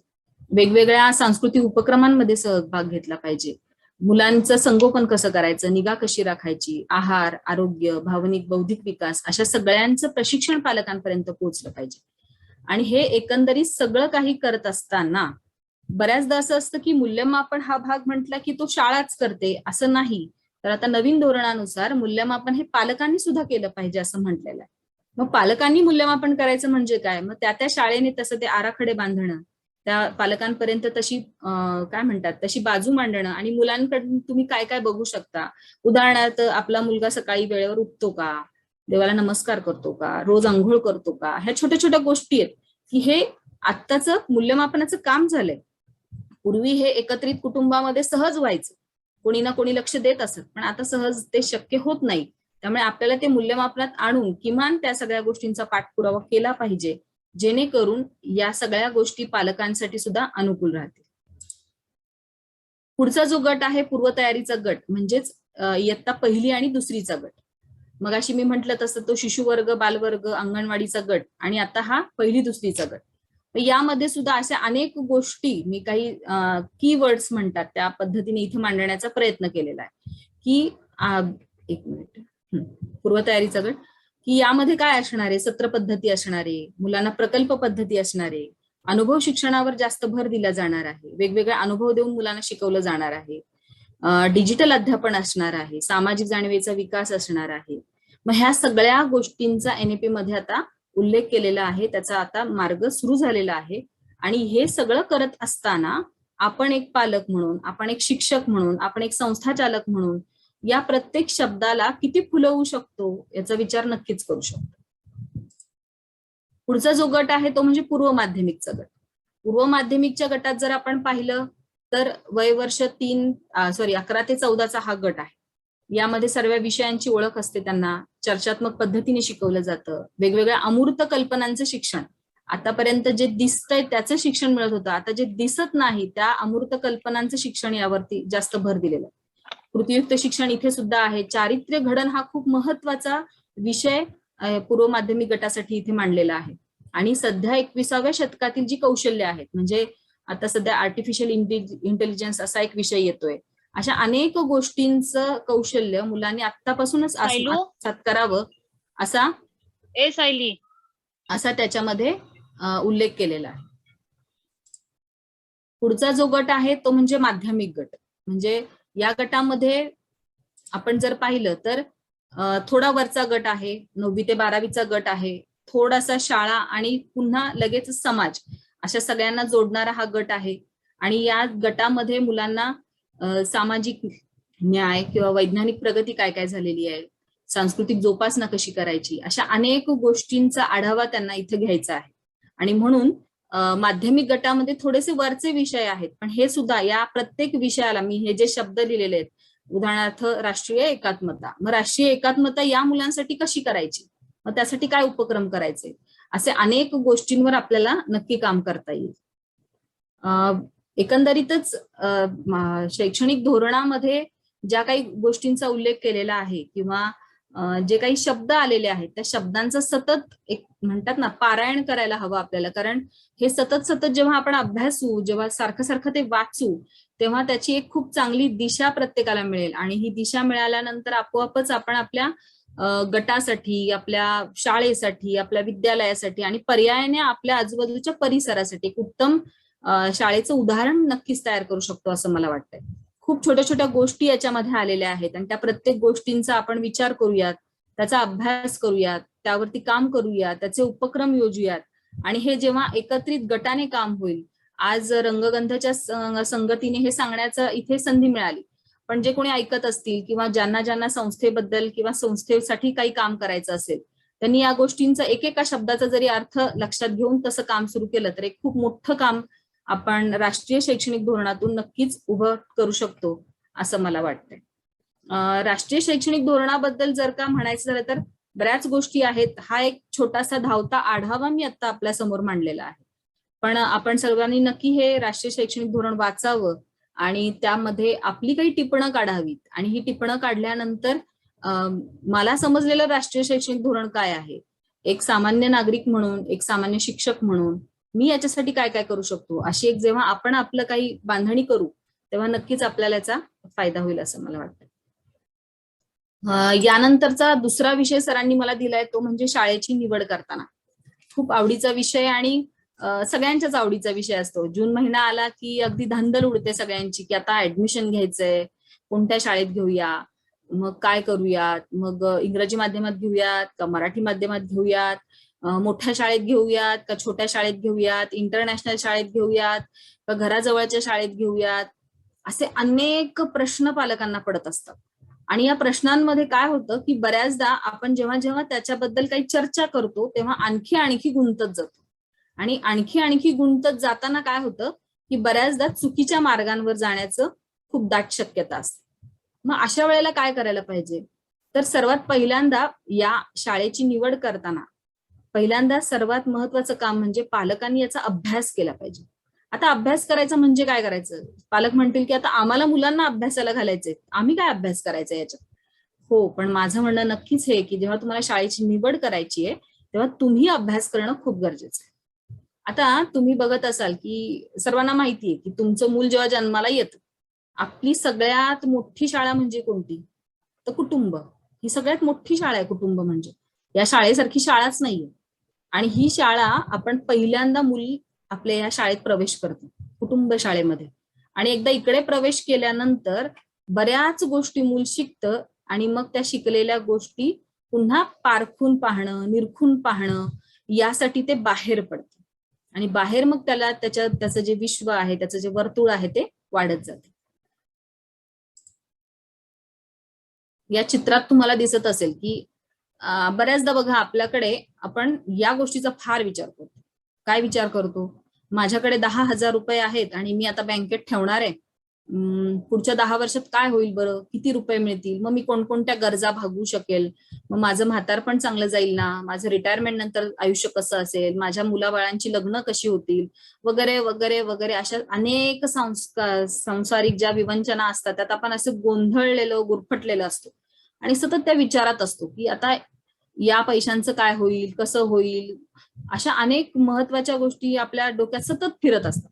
वेगवेगळ्या सांस्कृतिक उपक्रमांमध्ये सहभाग घेतला पाहिजे. मुलांचं संगोपन कसं करायचं, निगा कशी राखायची, आहार, आरोग्य, भावनिक, बौद्धिक विकास, अशा सगळ्यांचं प्रशिक्षण पालकांपर्यंत पोहोचलं पाहिजे. आणि हे एकंदरीत सगळं काही करत असताना बऱ्याचदा असं असतं की मूल्यमापन हा भाग म्हटला की तो शाळाच करते, असं नाही. तर आता नवीन धोरणानुसार मूल्यमापन हे पालकांनी सुद्धा केलं पाहिजे असं म्हटलेलं आहे. मग पालकांनी मूल्यमापन करायचं म्हणजे काय, मग त्या शाळेने तसं ते आराखडे बांधणं, त्या पालकांपर्यंत तशी काय म्हणतात तशी बाजू मांडणं, आणि मुलांकडून तुम्ही काय काय बघू शकता. उदाहरणार्थ आपला मुलगा सकाळी वेळेवर उठतो का, देवाला नमस्कार करतो का, रोज आंघोळ करतो का, ह्या छोट्या छोट्या गोष्टी आहेत की हे आत्ताचं मूल्यमापनाचं काम झालंय. पूर्वी हे एकत्रित कुटुंबामध्ये सहज व्हायचं, कोणी ना कोणी लक्ष देत असत, पण आता सहज ते शक्य होत नाही. त्यामुळे आपल्याला ते मूल्यमापनात आणून किमान त्या सगळ्या गोष्टींचा पाठपुरावा केला पाहिजे, जेणेकरून या सगळ्या गोष्टी पालकांसाठी सुद्धा अनुकूल राहतील. पुढचा जो गट आहे पूर्वतयारीचा गट, म्हणजेच इयत्ता पहिली आणि दुसरीचा गट. मगाशी मी म्हटलं तसं तो शिशुवर्ग, बालवर्ग, अंगणवाडीचा गट, आणि आता हा पहिली दुसरीचा गट. यामध्ये सुद्धा अशा अनेक गोष्टी मी काही कीवर्ड्स म्हणतात त्या पद्धतीने इथे मांडण्याचा प्रयत्न केलेला आहे की एक मिनिट, पूर्वतयारीचा गट, की यामध्ये काय असणार आहे, सत्र पद्धती असणार आहे, मुलांना प्रकल्प पद्धती असणार आहे, अनुभव शिक्षणावर जास्त भर दिला जाणार आहे. वेगवेगळे अनुभव देऊन मुलांना शिकवलं जाणार आहे. डिजिटल अध्यापन असणार आहे. सामाजिक जाणीवेचा विकास असणार आहे. मग ह्या सगळ्या गोष्टींचा NEP मध्ये आता उल्लेख केलेला आहे. त्याचा आता मार्ग सुरू झालेला आहे. आणि हे सगळं करत असताना आपण एक पालक म्हणून, आपण एक शिक्षक म्हणून, आपण एक संस्थाचालक म्हणून या प्रत्येक शब्दाला किती फुलवू शकतो याचा विचार नक्कीच करू शकतो. पुढचा जो गट आहे तो म्हणजे पूर्व माध्यमिकचा गट. पूर्व माध्यमिकच्या गटात जर आपण पाहिलं तर वय वर्ष 11 ते 14चा हा गट आहे. यामध्ये सर्व विषयांची ओळख असते. त्यांना चर्चात्मक पद्धतीने शिकवलं जातं. वेगवेगळ्या अमूर्त कल्पनांचं शिक्षण, आतापर्यंत जे दिसतंय त्याचं शिक्षण मिळत होतं, आता जे दिसत नाही त्या अमूर्त कल्पनांचं शिक्षण यावरती जास्त भर दिलेलं आहे. कृतीयुक्त शिक्षण इथे सुद्धा आहे. चारित्र्य घडण हा खूप महत्वाचा विषय पूर्व माध्यमिक गटासाठी इथे मांडलेला आहे. आणि सध्या 21व्या शतकातील जी कौशल्य आहेत, म्हणजे आता सध्या आर्टिफिशियल इंटेलिजन्स असा एक विषय येतोय. अशा अनेक गोष्टींचं कौशल्य मुलांनी आतापासूनच आत्मसात करावं असा त्याच्यामध्ये उल्लेख केलेला आहे. पुढचा जो गट आहे तो म्हणजे माध्यमिक गट. म्हणजे या गटामध्ये आपण जर पाहिलं तर थोडा वरचा गट आहे, 9वी ते 12वीचा गट आहे, थोडासा शाळा आणि पुन्हा लगेच समाज, अशा सगळ्यांना जोडणारा हा गट आहे. आणि या गटामध्ये मुलांना सामाजिक न्याय किंवा वैज्ञानिक प्रगती काय काय झालेली आहे, सांस्कृतिक जोपासना कशी करायची, अशा अनेक गोष्टींचा आढावा त्यांना इथे घ्यायचा आहे. आणि म्हणून माध्यमिक गटामध्ये थोडेसे वरचे विषय आहेत, पण हे सुद्धा या प्रत्येक विषयाला मी हे जे शब्द लिहिलेले आहेत, उदाहरणार्थ राष्ट्रीय एकात्मता, मग राष्ट्रीय एकात्मता या मुलांसाठी कशी करायची, मग त्यासाठी काय उपक्रम करायचे, असे अनेक गोष्टींवर आपल्याला नक्की काम करता येईल. एकंदरीतच शैक्षणिक धोरणामध्ये ज्या काही गोष्टींचा उल्लेख केलेला आहे किंवा जे काही शब्द आलेले आहेत त्या शब्दांचं सतत एक म्हणतात ना पारायण करायला हवं आपल्याला. कारण हे सतत जेव्हा आपण अभ्यासू, जेव्हा सारखं ते वाचू, तेव्हा त्याची एक खूप चांगली दिशा प्रत्येकाला मिळेल. आणि ही दिशा मिळाल्यानंतर आपोआपच आपण आपल्या गटासाठी, आपल्या शाळेसाठी, आपल्या विद्यालयासाठी आणि पर्यायाने आपल्या आजूबाजूच्या परिसरासाठी एक उत्तम शाळेचं उदाहरण नक्कीच तयार करू शकतो असं मला वाटतंय. खूप छोट्या छोट्या गोष्टी याच्यामध्ये आलेल्या आहेत आणि त्या प्रत्येक गोष्टींचा आपण विचार करूयात, त्याचा अभ्यास करूयात, त्यावरती काम करूयात, त्याचे उपक्रम योजूयात. आणि हे जेव्हा एकत्रित गटाने काम होईल, आज रंगगंधच्या संगतीने हे सांगण्याचं इथे संधी मिळाली, पण जे कोणी ऐकत असतील किंवा ज्यांना संस्थेबद्दल किंवा संस्थेसाठी काही काम करायचं असेल, त्यांनी या गोष्टींचा एकेका शब्दाचा जरी अर्थ लक्षात घेऊन तसं काम सुरू केलं तर एक खूप मोठं काम आपण राष्ट्रीय शैक्षणिक धोरणातून नक्कीच उभं करू शकतो असं मला वाटतंय. राष्ट्रीय शैक्षणिक धोरणाबद्दल जर का म्हणायचं झालं तर बऱ्याच गोष्टी आहेत. हा एक छोटासा धावता आढावा मी आता आपल्या समोर मांडलेला आहे, पण आपण सर्वांनी नक्की हे राष्ट्रीय शैक्षणिक धोरण वाचावं आणि त्यामध्ये आपली काही टिपणं काढावीत. आणि ही टिपणं काढल्यानंतर मला समजलेलं राष्ट्रीय शैक्षणिक धोरण काय आहे, एक सामान्य नागरिक म्हणून, एक सामान्य शिक्षक म्हणून मी याच्यासाठी काय काय करू शकतो, अशी एक जेव्हा आपण आपलं काही बांधणी करू तेव्हा नक्कीच आपल्याला याचा फायदा होईल असं मला वाटतं. यानंतरचा दुसरा विषय सरांनी मला दिलाय तो म्हणजे शाळेची निवड करताना. खूप आवडीचा विषय आणि सगळ्यांच्याच आवडीचा विषय असतो. जून महिना आला की अगदी धांदल उडते सगळ्यांची की आता ऍडमिशन घ्यायचंय, कोणत्या शाळेत घेऊया, मग काय करूयात, मग इंग्रजी माध्यमात घेऊयात का मराठी माध्यमात घेऊयात, मोठ्या शाळेत घेऊयात का छोट्या शाळेत घेऊयात, इंटरनॅशनल शाळेत घेऊयात का घराजवळच्या शाळेत घेऊयात, असे अनेक प्रश्न पालकांना पडत असतात. आणि या प्रश्नांमध्ये काय होतं की बऱ्याचदा आपण जेव्हा त्याच्याबद्दल काही चर्चा करतो तेव्हा आणखी गुंतत जातो. आणि आणखी गुंतत जाताना काय होतं की बऱ्याचदा चुकीच्या मार्गांवर जाण्याचं खूप दाट शक्यता असते. मग अशा वेळेला काय करायला पाहिजे, तर सर्वात पहिल्यांदा या शाळेची निवड करताना पहिल्यांदा सर्वात महत्वाचं काम म्हणजे पालकांनी याचा अभ्यास केला पाहिजे. आता अभ्यास करायचा म्हणजे काय करायचं, पालक म्हणतील की आता आम्हाला मुलांना अभ्यासाला घालायचंय, आम्ही काय अभ्यास करायचा याच्यात. हो, पण माझं म्हणणं नक्कीच हे की जेव्हा तुम्हाला शाळेची निवड करायची आहे तेव्हा तुम्ही अभ्यास करणं खूप गरजेचं आहे. आता तुम्ही बघत असाल की सर्वांना माहितीये की तुमचं मूल जेव्हा जन्माला येतं, आपली सगळ्यात मोठी शाळा म्हणजे कोणती, तर कुटुंब. ही सगळ्यात मोठी शाळा आहे कुटुंब म्हणजे. या शाळेसारखी शाळाच नाहीये. आणि ही शाळा आपण पहिल्यांदा मूल आपल्या या शाळेत प्रवेश करतं, कुटुंब शाळेमध्ये. आणि एकदा इकडे प्रवेश केल्यानंतर बऱ्याच गोष्टी मूल शिकतं आणि मग त्या शिकलेल्या गोष्टी पुन्हा पारखून पाहणं, निरखून पाहणं, यासाठी ते बाहेर पडतं. आणि बाहेर मग त्याला त्याचं जे विश्व आहे, त्याचं जे वर्तुळ आहे ते वाढत जाते. या चित्रात तुम्हाला दिसत असेल की बऱ्याचदा बघा, आपल्याकडे आपण या गोष्टीचा फार विचार करतो. काय विचार करतो? माझ्याकडे 10,000 रुपये आहेत आणि मी आता बँकेत ठेवणार आहे. पुढच्या 10 वर्षात काय होईल बरं? किती रुपये मिळतील? मग मी कोणकोणत्या गरजा भागवू शकेल? मग माझं म्हातारपण चांगलं जाईल ना? माझं रिटायरमेंट नंतर आयुष्य कसं असेल? माझ्या मुलाबाळांची लग्न कशी होतील? वगैरे वगैरे वगैरे अशा अनेक संसारिक ज्या विवंचना असतात, त्यात आपण असं गोंधळलेलो, गुरफटलेलो असतो आणि सतत त्या विचारात असतो की आता या पैशांचं काय होईल, कसं होईल. अशा अनेक महत्वाच्या गोष्टी आपल्या डोक्यात सतत फिरत असतात.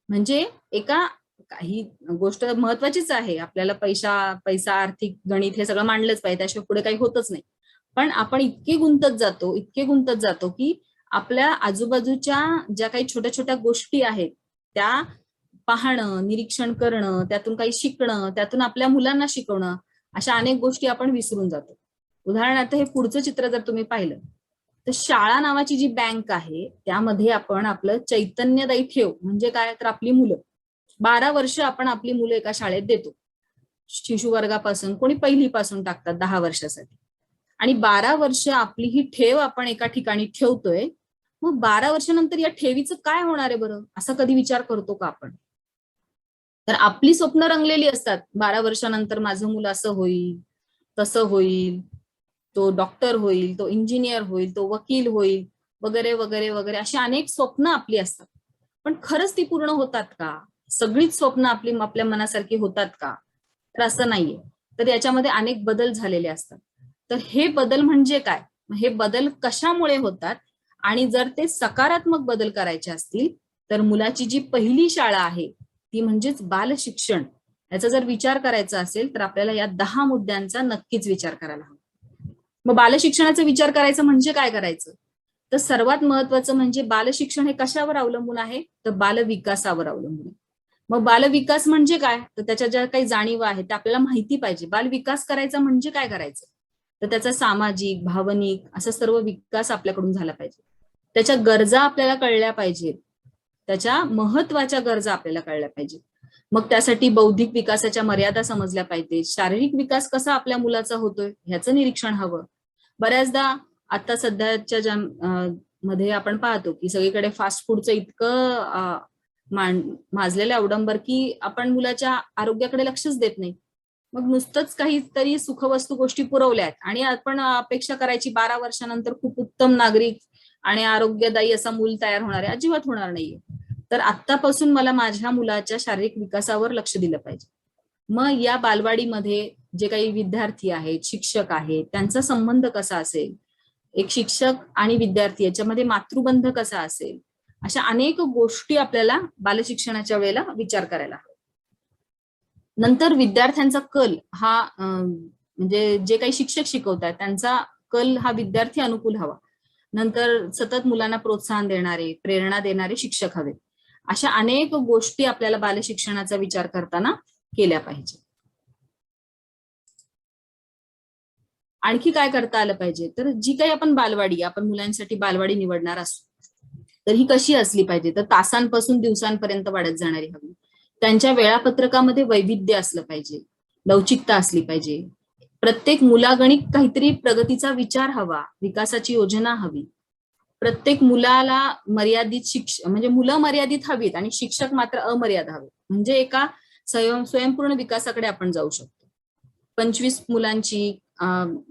म्हणजे काही गोष्ट महत्वाचीच आहे, आपल्याला पैसा, आर्थिक गणित हे सगळं मांडलंच पाहिजे, त्याशिवाय पुढे काही होतच नाही. पण आपण इतके गुंतत जातो की आपल्या आजूबाजूच्या ज्या काही छोट्या छोट्या गोष्टी आहेत त्या पाहणं, निरीक्षण करणं, त्यातून काही शिकणं, त्यातून आपल्या मुलांना शिकवणं, अशा अनेक गोष्टी आपण विसरून जातो. उदाहरणार्थ हे पुढचं चित्र जर तुम्ही पाहिलं तर शाळा नावाची जी बँक आहे त्यामध्ये आपण आपलं चैतन्यदायी ठेव म्हणजे काय, तर आपली मुलं. 12 वर्ष आपण आपली मुलं एका शाळेत देतो. शिशु वर्गापासून कोणी पहिलीपासून टाकतात 10 वर्षासाठी. आणि 12 वर्ष आपली ही ठेव आपण एका ठिकाणी ठेवतोय. मग 12 वर्षानंतर या ठेवीचं काय होणार आहे बरं, असा कधी विचार करतो का आपण? तर आपली स्वप्न रंगलेली असतात. 12 वर्षानंतर माझं मुलं असं होईल, तसं होईल, तो डॉक्टर होईल, तो इंजिनियर होईल, तो वकील होईल, वगैरे वगैरे वगैरे, अशी अनेक स्वप्न आपली असतात. पण खरंच ती पूर्ण होतात का? सगळीच स्वप्न आपल्या मनासारखी होतात का? तर असं नाहीये. तर याच्यामध्ये अनेक बदल झालेले असतात. तर हे बदल म्हणजे काय? हे बदल कशामुळे होतात? आणि जर ते सकारात्मक बदल करायचे असतील तर मुलाची जी पहिली शाळा आहे ती म्हणजेच बाल शिक्षण, याचा जर विचार करायचा असेल तर आपल्याला या 10 मुद्द्यांचा नक्कीच विचार करायला हवा. मग बालशिक्षणाचा विचार करायचं म्हणजे काय करायचं? तर सर्वात महत्वाचं म्हणजे बालशिक्षण हे कशावर अवलंबून आहे, तर बालविकासावर अवलंबून आहे. मग बालविकास म्हणजे काय, तर त्याच्या ज्या काही जाणीवा आहेत त्या आपल्याला माहिती पाहिजे. बालविकास करायचा म्हणजे काय करायचं, तर त्याचा सामाजिक, भावनिक असा सर्व विकास आपल्याकडून झाला पाहिजे. त्याच्या गरजा आपल्याला कळल्या पाहिजेत, त्याच्या महत्वाच्या गरजा आपल्याला कळल्या पाहिजेत. मग त्यासाठी बौद्धिक विकासाच्या मर्यादा समजल्या पाहिजे. शारीरिक विकास कसा आपल्या मुलाचा होतोय ह्याचं निरीक्षण हवं. बऱ्याचदा आता सध्याच्या मध्ये आपण पाहतो की सगळीकडे फास्ट फूडचं इतकं माजलेलं अवडंबर की आपण मुलाच्या आरोग्याकडे लक्षच देत नाही. मग नुसतंच काहीतरी सुखवस्तू गोष्टी पुरवल्यात आणि आपण अपेक्षा करायची 12 वर्षानंतर खूप उत्तम नागरिक आणि आरोग्यदायी असा मूल तयार होणार आहे, अजिबात होणार नाहीये. तर आत्तापासून मला माझ्या मुलाच्या शारीरिक विकासावर लक्ष दिलं पाहिजे. मग या बालवाडीमध्ये जे काही विद्यार्थी आहेत, शिक्षक आहेत, त्यांचा संबंध कसा असेल, एक शिक्षक आणि विद्यार्थी याच्यामध्ये मातृबंध कसा असेल, अशा अनेक गोष्टी आपल्याला बालशिक्षणाच्या वेळेला विचार करायला हवा. नंतर विद्यार्थ्यांचा कल हा म्हणजे जे काही शिक्षक शिकवतात त्यांचा कल हा विद्यार्थी अनुकूल हवा. नंतर सतत मुलांना प्रोत्साहन देणारे, प्रेरणा देणारे शिक्षक हवे. अशा अनेक गोष्टी आपल्याला बालशिक्षणाचा विचार करताना केल्या पाहिजे. आणखी काय करता आलं पाहिजे, तर जी काही आपण मुलांसाठी बालवाडी निवडणार असतो तर ही कशी असली पाहिजे, तर तासांपासून दिवसांपर्यंत वाढत जाणारी हवी. त्यांच्या वेळापत्रकामध्ये वैविध्य असलं पाहिजे, लवचिकता असली पाहिजे. प्रत्येक मुलागणिक काहीतरी प्रगतीचा विचार हवा, विकासाची योजना हवी. प्रत्येक मुलाला मर्यादित म्हणजे मुलं मर्यादित हवीत आणि शिक्षक मात्र अमर्याद हवे. म्हणजे एका स्वयंपूर्ण विकासाकडे आपण जाऊ शकतो. 25 मुलांची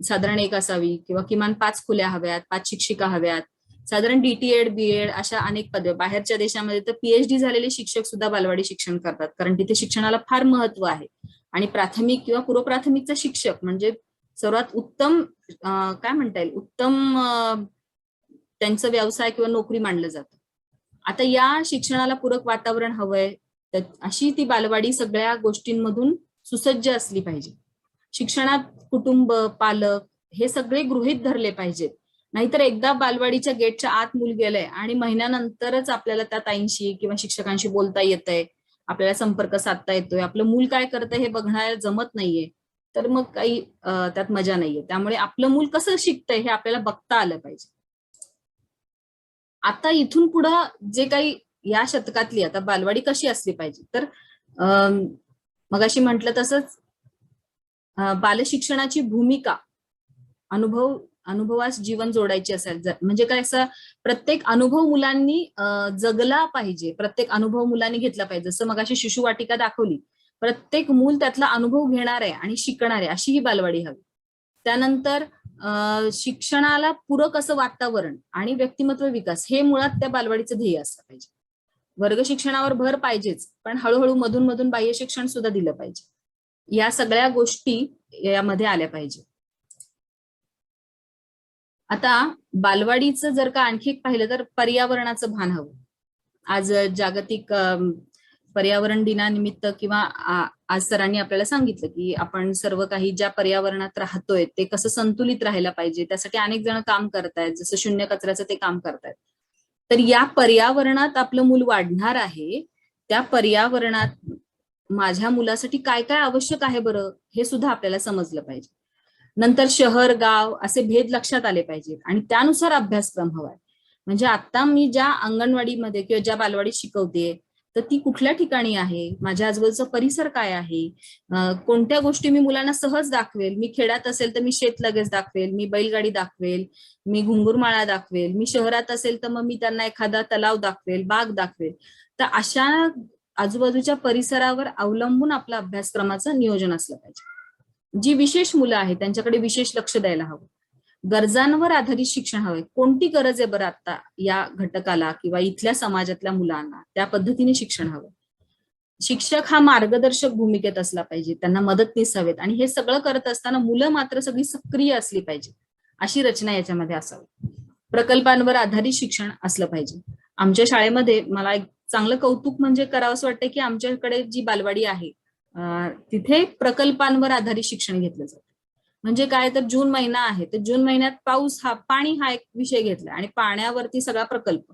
साधारण एक असावी किंवा किमान 5 खोल्या हव्यात, 5 शिक्षिका हव्यात. साधारण डीटीएड, बीएड अशा अनेक पदव्या. बाहेरच्या देशामध्ये तर पीएचडी झालेले शिक्षक सुद्धा बालवाडी शिक्षण करतात, कारण तिथे शिक्षणाला फार महत्व आहे. आणि प्राथमिक किंवा पूर्व प्राथमिकचा शिक्षक म्हणजे सर्वात उत्तम काय म्हणता येईल, उत्तम त्यांचं व्यवसाय किंवा नोकरी मानलं जातं. आता या शिक्षणाला पूरक वातावरण हवंय, अशी ती बालवाडी सगळ्या गोष्टींमधून सुसज्ज असली पाहिजे. शिक्षणात कुटुंब, पालक हे सगळे गृहीत धरले पाहिजेत नाहीतर एकदा बालवाडीच्या गेटच्या आत मूल गेलंय आणि महिन्यानंतरच आपल्याला त्या ताईंशी किंवा शिक्षकांशी बोलता येतंय, आपल्याला संपर्क साधता येतोय, आपलं मूल काय करतंय हे बघण्याला जमत नाहीये, तर मग काही त्यात मजा नाहीये. त्यामुळे आपलं मूल कसं शिकतंय हे आपल्याला बघता आलं पाहिजे. आता इथून पुढं जे काही या शतकातली आता बालवाडी कशी असली पाहिजे, तर मगाशी म्हटलं तसंच बालशिक्षणाची भूमिका अनुभवास जीवन जोडायची असेल, म्हणजे काय, असं प्रत्येक अनुभव मुलांनी जगला पाहिजे, प्रत्येक अनुभव मुलांनी घेतला पाहिजे. जसं मगाशी शिशुवाटिका दाखवली, प्रत्येक मूल त्यातला अनुभव घेणार आहे आणि शिकणार आहे, अशी ही बालवाडी हवी. त्यानंतर शिक्षणाला पूरक असं वातावरण आणि व्यक्तिमत्व विकास हे मुळात त्या बालवाडीचं ध्येय असलं पाहिजे. वर्ग शिक्षणावर भर पाहिजेच, पण हळूहळू मधून मधून बाह्य शिक्षण सुद्धा दिलं पाहिजे. या सगळ्या गोष्टी यामध्ये आल्या पाहिजे. आता बालवाडीचं जर का आणखी पाहिलं तर पर्यावरणाचं भान हवं. आज जागतिक पर्यावरण दिनानिमित्त किंवा आज सरांनी आपल्याला सांगितलं की आपण सर्व काही ज्या पर्यावरणात राहतोय ते कसं संतुलित राहायला पाहिजे, त्यासाठी अनेक जण काम करतायत, जसं शून्य कचऱ्याचं ते काम करतायत. तर या पर्यावरणात आपलं मूल वाढणार आहे, त्या पर्यावरणात माझ्या मुलासाठी काय काय आवश्यक आहे बरं, हे सुद्धा आपल्याला समजलं पाहिजे. नंतर शहर गाव असे भेद लक्षात आले पाहिजेत आणि त्यानुसार अभ्यासक्रम हवाय. म्हणजे आता मी ज्या अंगणवाडीमध्ये किंवा ज्या बालवाडीत शिकवते तर ती कुठल्या ठिकाणी आहे, माझ्या आजूबाजूचा परिसर काय आहे, कोणत्या गोष्टी मी मुलांना सहज दाखवेल. मी खेड्यात असेल तर मी शेत लगेच दाखवेल, मी बैलगाडी दाखवेल, मी घुंगुरमाळा दाखवेल, मी शहरात असेल तर मग मी त्यांना एखादा तलाव दाखवेल, बाग दाखवेल. तर अशा आजूबाजूच्या परिसरावर अवलंबून आपल्या अभ्यासक्रमाचं नियोजन असलं पाहिजे. जी विशेष मुलं आहेत त्यांच्याकडे विशेष लक्ष द्यायला हवं. गरजांवर आधारित शिक्षण हवंय. कोणती गरज आहे बरं आता या घटकाला किंवा इथल्या समाजातल्या मुलांना, त्या पद्धतीने शिक्षण हवं. शिक्षक हा मार्गदर्शक भूमिकेत असला पाहिजे, त्यांना मदतनीस हवेत आणि हे सगळं करत असताना मुलं मात्र सगळी सक्रिय असली पाहिजे, अशी रचना याच्यामध्ये असावी. प्रकल्पांवर आधारित शिक्षण असलं पाहिजे. आमच्या शाळेमध्ये मला एक चांगलं कौतुक म्हणजे करावंसं वाटतं की आमच्याकडे जी बालवाडी आहे तिथे प्रकल्पांवर आधारित शिक्षण घेतलं जातं. म्हणजे काय, तर जून महिना आहे तर जून महिन्यात पाणी हा एक विषय घेतला आणि पाण्यावरती सगळा प्रकल्प.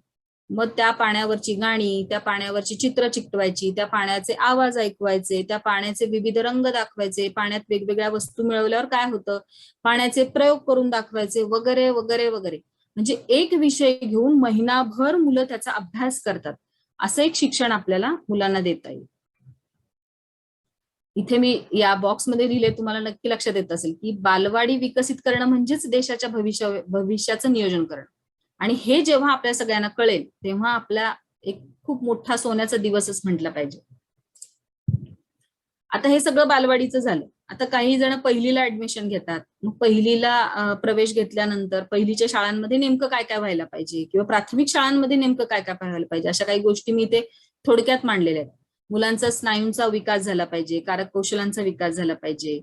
मग त्या पाण्यावरची गाणी, त्या पाण्यावरची चित्र चिकटवायची, त्या पाण्याचे आवाज ऐकवायचे, त्या पाण्याचे विविध रंग दाखवायचे, पाण्यात वेगवेगळ्या वस्तू मिळवल्यावर काय होतं, पाण्याचे प्रयोग करून दाखवायचे, वगैरे वगैरे वगैरे. म्हणजे एक विषय घेऊन महिनाभर मुलं त्याचा अभ्यास करतात. असं एक शिक्षण आपल्याला मुलांना देता येईल. इथे मी या बॉक्समध्ये लिहिले, तुम्हाला नक्की लक्षात येत असेल की बालवाडी विकसित करणं म्हणजेच देशाच्या भविष्याचं नियोजन करणं. आणि हे जेव्हा आपल्या सगळ्यांना कळेल तेव्हा आपला एक खूप मोठा सोन्याचा दिवसच म्हटला पाहिजे. आता हे सगळं बालवाडीचं झालं. आता काही जण पहिलीला ऍडमिशन घेतात. मग पहिलीला प्रवेश घेतल्यानंतर पहिलीच्या शाळांमध्ये नेमकं काय काय व्हायला पाहिजे किंवा प्राथमिक शाळांमध्ये नेमकं काय काय व्हायला पाहिजे, अशा काही गोष्टी मी इथे थोडक्यात मांडलेल्या आहेत. मुलांचा स्नायूंचा विकास झाला पाहिजे, कारक कौशल्यांचा विकास झाला पाहिजे.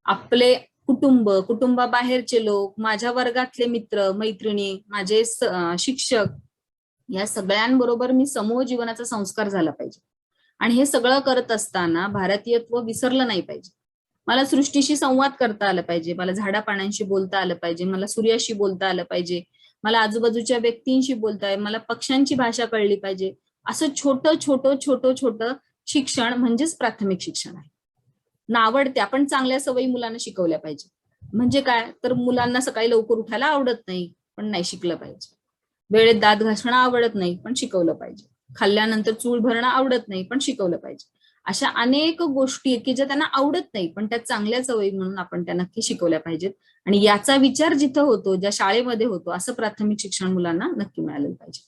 आपले कुटुंबाबाहेरचे लोक, माझ्या वर्गातले मित्र मैत्रिणी, माझे शिक्षक, या सगळ्यांबरोबर मी समूह जीवनाचा संस्कार झाला पाहिजे. आणि हे सगळं करत असताना भारतीयत्व विसरलं नाही पाहिजे. मला सृष्टीशी संवाद करता आलं पाहिजे, मला झाडापाण्याशी बोलता आलं पाहिजे, मला सूर्याशी बोलता आलं पाहिजे, मला आजूबाजूच्या व्यक्तींशी बोलताय, मला पक्ष्यांची भाषा कळली पाहिजे. असं छोटं छोटं छोटं छोटं शिक्षण म्हणजेच प्राथमिक शिक्षण आहे. नावडत्या पण चांगल्या सवयी मुलांना शिकवल्या पाहिजे. म्हणजे काय, तर मुलांना सकाळी लवकर उठायला आवडत नाही, पण नाही शिकलं पाहिजे. वेळेत दात घासणं आवडत नाही, पण शिकवलं पाहिजे. खाल्ल्यानंतर चूळ भरणं आवडत नाही, पण शिकवलं पाहिजे. अशा अनेक गोष्टी आहेत की ज्या त्यांना आवडत नाही, पण त्या चांगल्या सवयी म्हणून आपण त्या नक्की शिकवल्या पाहिजेत. आणि याचा विचार जिथं होतो, ज्या शाळेमध्ये होतो, असं प्राथमिक शिक्षण मुलांना नक्की मिळालं पाहिजे.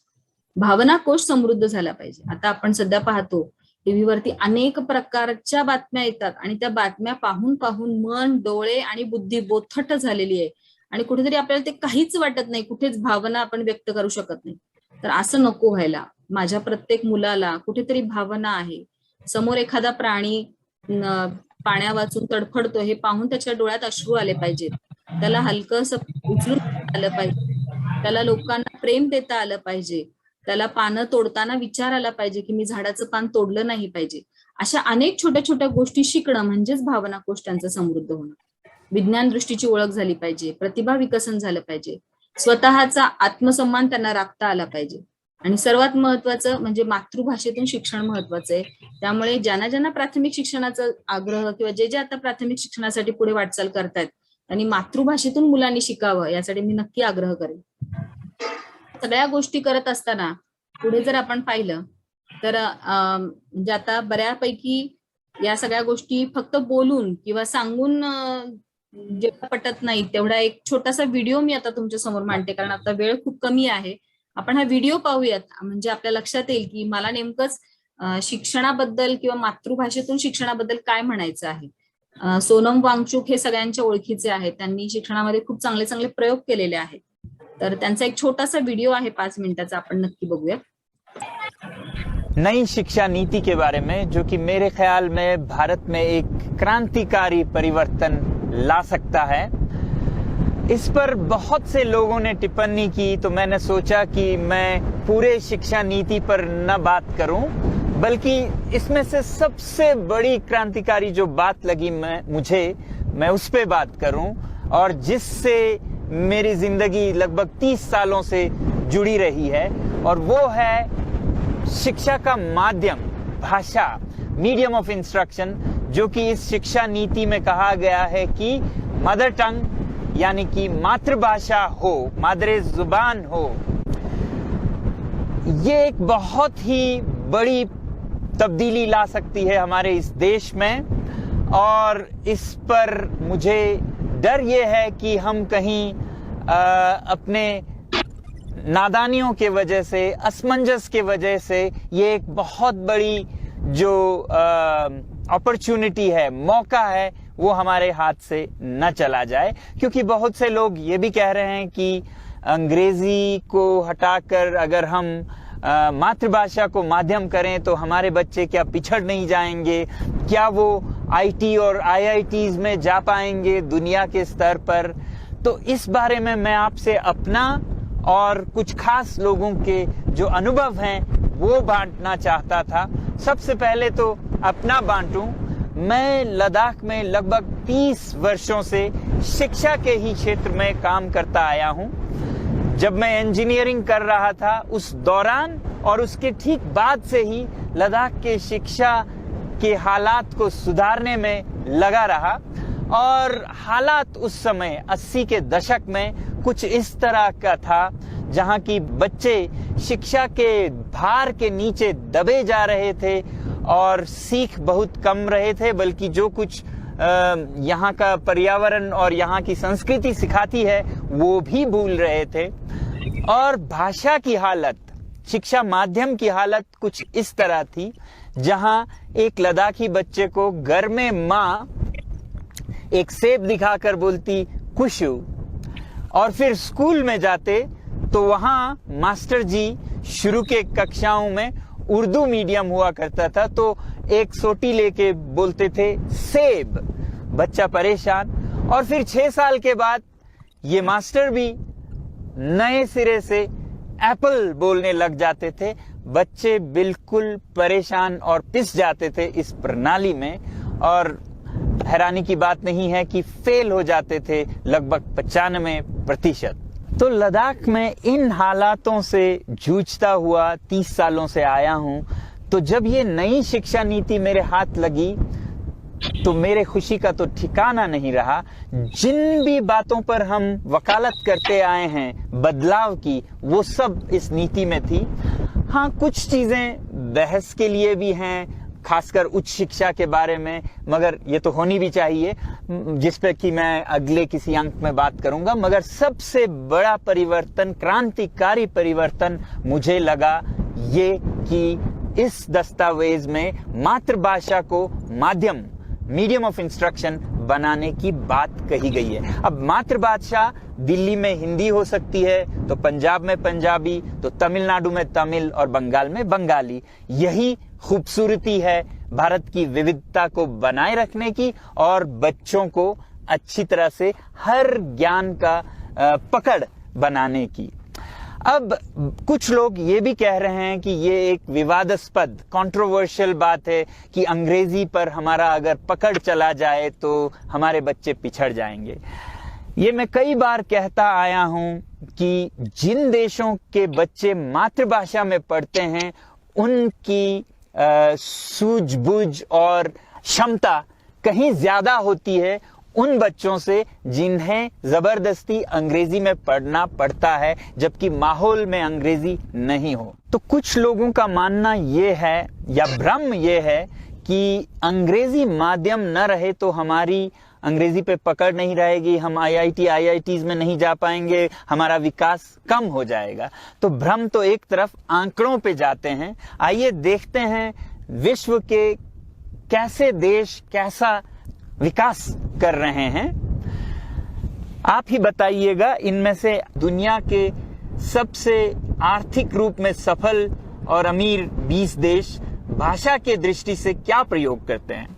भावना कोश समृद्ध झाला पाहिजे. आता आपण सध्या पाहतो टीव्हीवरती अनेक प्रकारच्या बातम्या येतात आणि त्या बातम्या पाहून पाहून मन, डोळे आणि बुद्धी बोथट झालेली आहे आणि कुठेतरी आपल्याला ते काहीच वाटत नाही, कुठेच भावना आपण व्यक्त करू शकत नाही. तर असं नको व्हायला. माझ्या प्रत्येक मुलाला कुठेतरी भावना आहे. समोर एखादा प्राणी पाण्या वाचून तडफडतो हे पाहून त्याच्या डोळ्यात अश्रू आले पाहिजेत. त्याला हलकंसं उचलून आलं पाहिजे, त्याला लोकांना प्रेम देता आलं पाहिजे, त्याला पानं तोडताना विचार आला पाहिजे की मी झाडाचं पान तोडलं नाही पाहिजे. अशा अनेक छोट्या छोट्या गोष्टी शिकणं म्हणजेच भावनाकोश त्यांचं समृद्ध होणं. विज्ञान दृष्टीची ओळख झाली पाहिजे, प्रतिभा विकसन झालं पाहिजे. स्वतःचा आत्मसन्मान त्यांना राखता आला पाहिजे. आणि सर्वात महत्वाचं म्हणजे मातृभाषेतून शिक्षण महत्वाचं आहे. त्यामुळे ज्यांना ज्यांना प्राथमिक शिक्षणाचा आग्रह किंवा जे जे आता प्राथमिक शिक्षणासाठी पुढे वाटचाल करतायत त्यांनी मातृभाषेतून मुलांनी शिकावं यासाठी मी नक्की आग्रह करेन. सगळ्या गोष्टी करत असताना पुढे जर आपण पाहिलं तर म्हणजे आता बऱ्यापैकी या सगळ्या गोष्टी फक्त बोलून किंवा सांगून जेवढा पटत नाही तेवढा एक छोटासा व्हिडिओ मी आता तुमच्या समोर मांडते, कारण आता वेळ खूप कमी आहे. आपण हा व्हिडिओ पाहूयात, म्हणजे आपल्या लक्षात येईल की मला नेमकंच शिक्षणाबद्दल किंवा मातृभाषेतून शिक्षणाबद्दल काय म्हणायचं आहे. सोनम वांगचुक हे सगळ्यांच्या ओळखीचे आहेत, त्यांनी शिक्षणामध्ये खूप चांगले चांगले प्रयोग केलेले आहेत. तर त्यांचा एक छोटासा व्हिडिओ आहे 5 मिनिटाचा, आपण नक्की बघूया. नई शिक्षा नीति के बारे में, जो कि मेरे ख्याल में भारत में एक क्रांतिकारी परिवर्तन ला सकता है। इस पर बहुत से लोगों ने टिप्पणी की, तो मैंने सोचा कि मैं पूरे शिक्षा नीति पर न बात करूं, बल्कि इसमें से सबसे बड़ी क्रांतिकारी जो बात लगी मैं उस पे बात करूं, और जिससे मेरी जिंदगी लगभग 30 सालों से जुड़ी रही है, और वो है शिक्षा का माध्यम, भाषा, मीडियम ऑफ इंस्ट्रक्शन, जो कि इस शिक्षा नीति में कहा गया है कि मदर टंग यानी कि मातृभाषा हो, मादरे जुबान हो। ये एक बहुत ही बड़ी तब्दीली ला सकती है हमारे इस देश में, और इस पर मुझे डर ये है कि हम कहीं अपने नादानियों के वजह से, असमंजस के वजह से ये एक बहुत बड़ी जो अपॉर्चुनिटी है, मौका है, वो हमारे हाथ से न चला जाए। क्योंकि बहुत से लोग ये भी कह रहे हैं कि अंग्रेजी को हटाकर अगर हम मातृभाषा को माध्यम करें तो हमारे बच्चे क्या पिछड़ नहीं जाएंगे, क्या वो आईटी और आईआईटीज में जा पाएंगे दुनिया के स्तर पर। तो इस बारे में मैं आपसे अपना और कुछ खास लोगों के जो अनुभव हैं वो बांटना चाहता था। सबसे पहले तो अपना बांटूं। मैं लद्दाख में लगभग 30 वर्षों से शिक्षा के ही क्षेत्र में काम करता आया हूं। जब मैं इंजीनियरिंग कर रहा था उस दौरान और उसके ठीक बाद से ही लद्दाख के शिक्षा के हालात को सुधारने में लगा रहा, और हालात उस समय 80 के दशक में कुछ इस तरह का था जहां की बच्चे शिक्षा के भार के नीचे दबे जा रहे थे और सीख बहुत कम रहे थे, बल्कि जो कुछ यहाँ का पर्यावरण और यहाँ की संस्कृति सिखाती है वो भी भूल रहे थे। और भाषा की हालत, शिक्षा माध्यम की हालत कुछ इस तरह थी जहां एक लद्दाखी बच्चे को घर में माँ एक सेब दिखाकर बोलती खुशू, और फिर स्कूल में जाते तो वहां मास्टर जी शुरू के कक्षाओं में उर्दू मीडियम हुआ करता था, तो एक सोटी लेके बोलते थे सेब, बच्चा परेशान। और फिर 6 साल के बाद ये मास्टर भी नए सिरे से एप्पल बोलने लग जाते थे। बच्चे बिल्कुल परेशान और पिस जाते थे इस प्रणाली में, और हैरानी की बात नहीं है कि फेल हो जाते थे लगभग 95%। तो लद्दाख में इन हालातों से जूझता हुआ 30 सालों से आया हूं। तो जब ये नई शिक्षा नीति मेरे हाथ लगी तो मेरे खुशी का तो ठिकाना नहीं रहा। जिन भी बातों पर हम वकालत करते आए हैं बदलाव की, वो सब इस नीति में थी। हाँ, कुछ चीजें बहस के लिए भी हैं, खासकर उच्च शिक्षा के बारे में, मगर ये तो होनी भी चाहिए, जिस पे कि मैं अगले किसी अंक में बात करूंगा। मगर सबसे बड़ा परिवर्तन, क्रांतिकारी परिवर्तन मुझे लगा ये कि इस दस्तावेज में मातृभाषा को माध्यम, मीडियम ऑफ इंस्ट्रक्शन बनाने की बात कही गई है। अब मातृभाषा दिल्ली में हिंदी हो सकती है, तो पंजाब में पंजाबी, तो तमिलनाडु में तमिल और बंगाल में बंगाली। यही खूबसूरती है भारत की विविधता को बनाए रखने की और बच्चों को अच्छी तरह से हर ज्ञान का पकड़ बनाने की। अब कुछ लोग ये भी कह रहे हैं कि ये एक विवादास्पद, कंट्रोवर्शियल बात है कि अंग्रेजी पर हमारा अगर पकड़ चला जाए तो हमारे बच्चे पिछड़ जाएंगे। ये मैं कई बार कहता आया हूं कि जिन देशों के बच्चे मातृभाषा में पढ़ते हैं उनकी सूझबूझ और क्षमता कहीं ज्यादा होती है उन बच्चों से जिन्हें जबरदस्ती अंग्रेजी में पढ़ना पड़ता है जबकि माहौल में अंग्रेजी नहीं हो। तो कुछ लोगों का मानना ये है या भ्रम ये है कि अंग्रेजी माध्यम न रहे तो हमारी अंग्रेजी पे पकड़ नहीं रहेगी, हम IITs में नहीं जा पाएंगे, हमारा विकास कम हो जाएगा। तो भ्रम तो एक तरफ आंकड़ों पे जाते हैं। आइए देखते हैं विश्व के कैसे देश कैसा विकास कर रहे हैं। आप ही बताइएगा इनमें से दुनिया के सबसे आर्थिक रूप में सफल और अमीर 20 देश भाषा के दृष्टि से क्या प्रयोग करते हैं।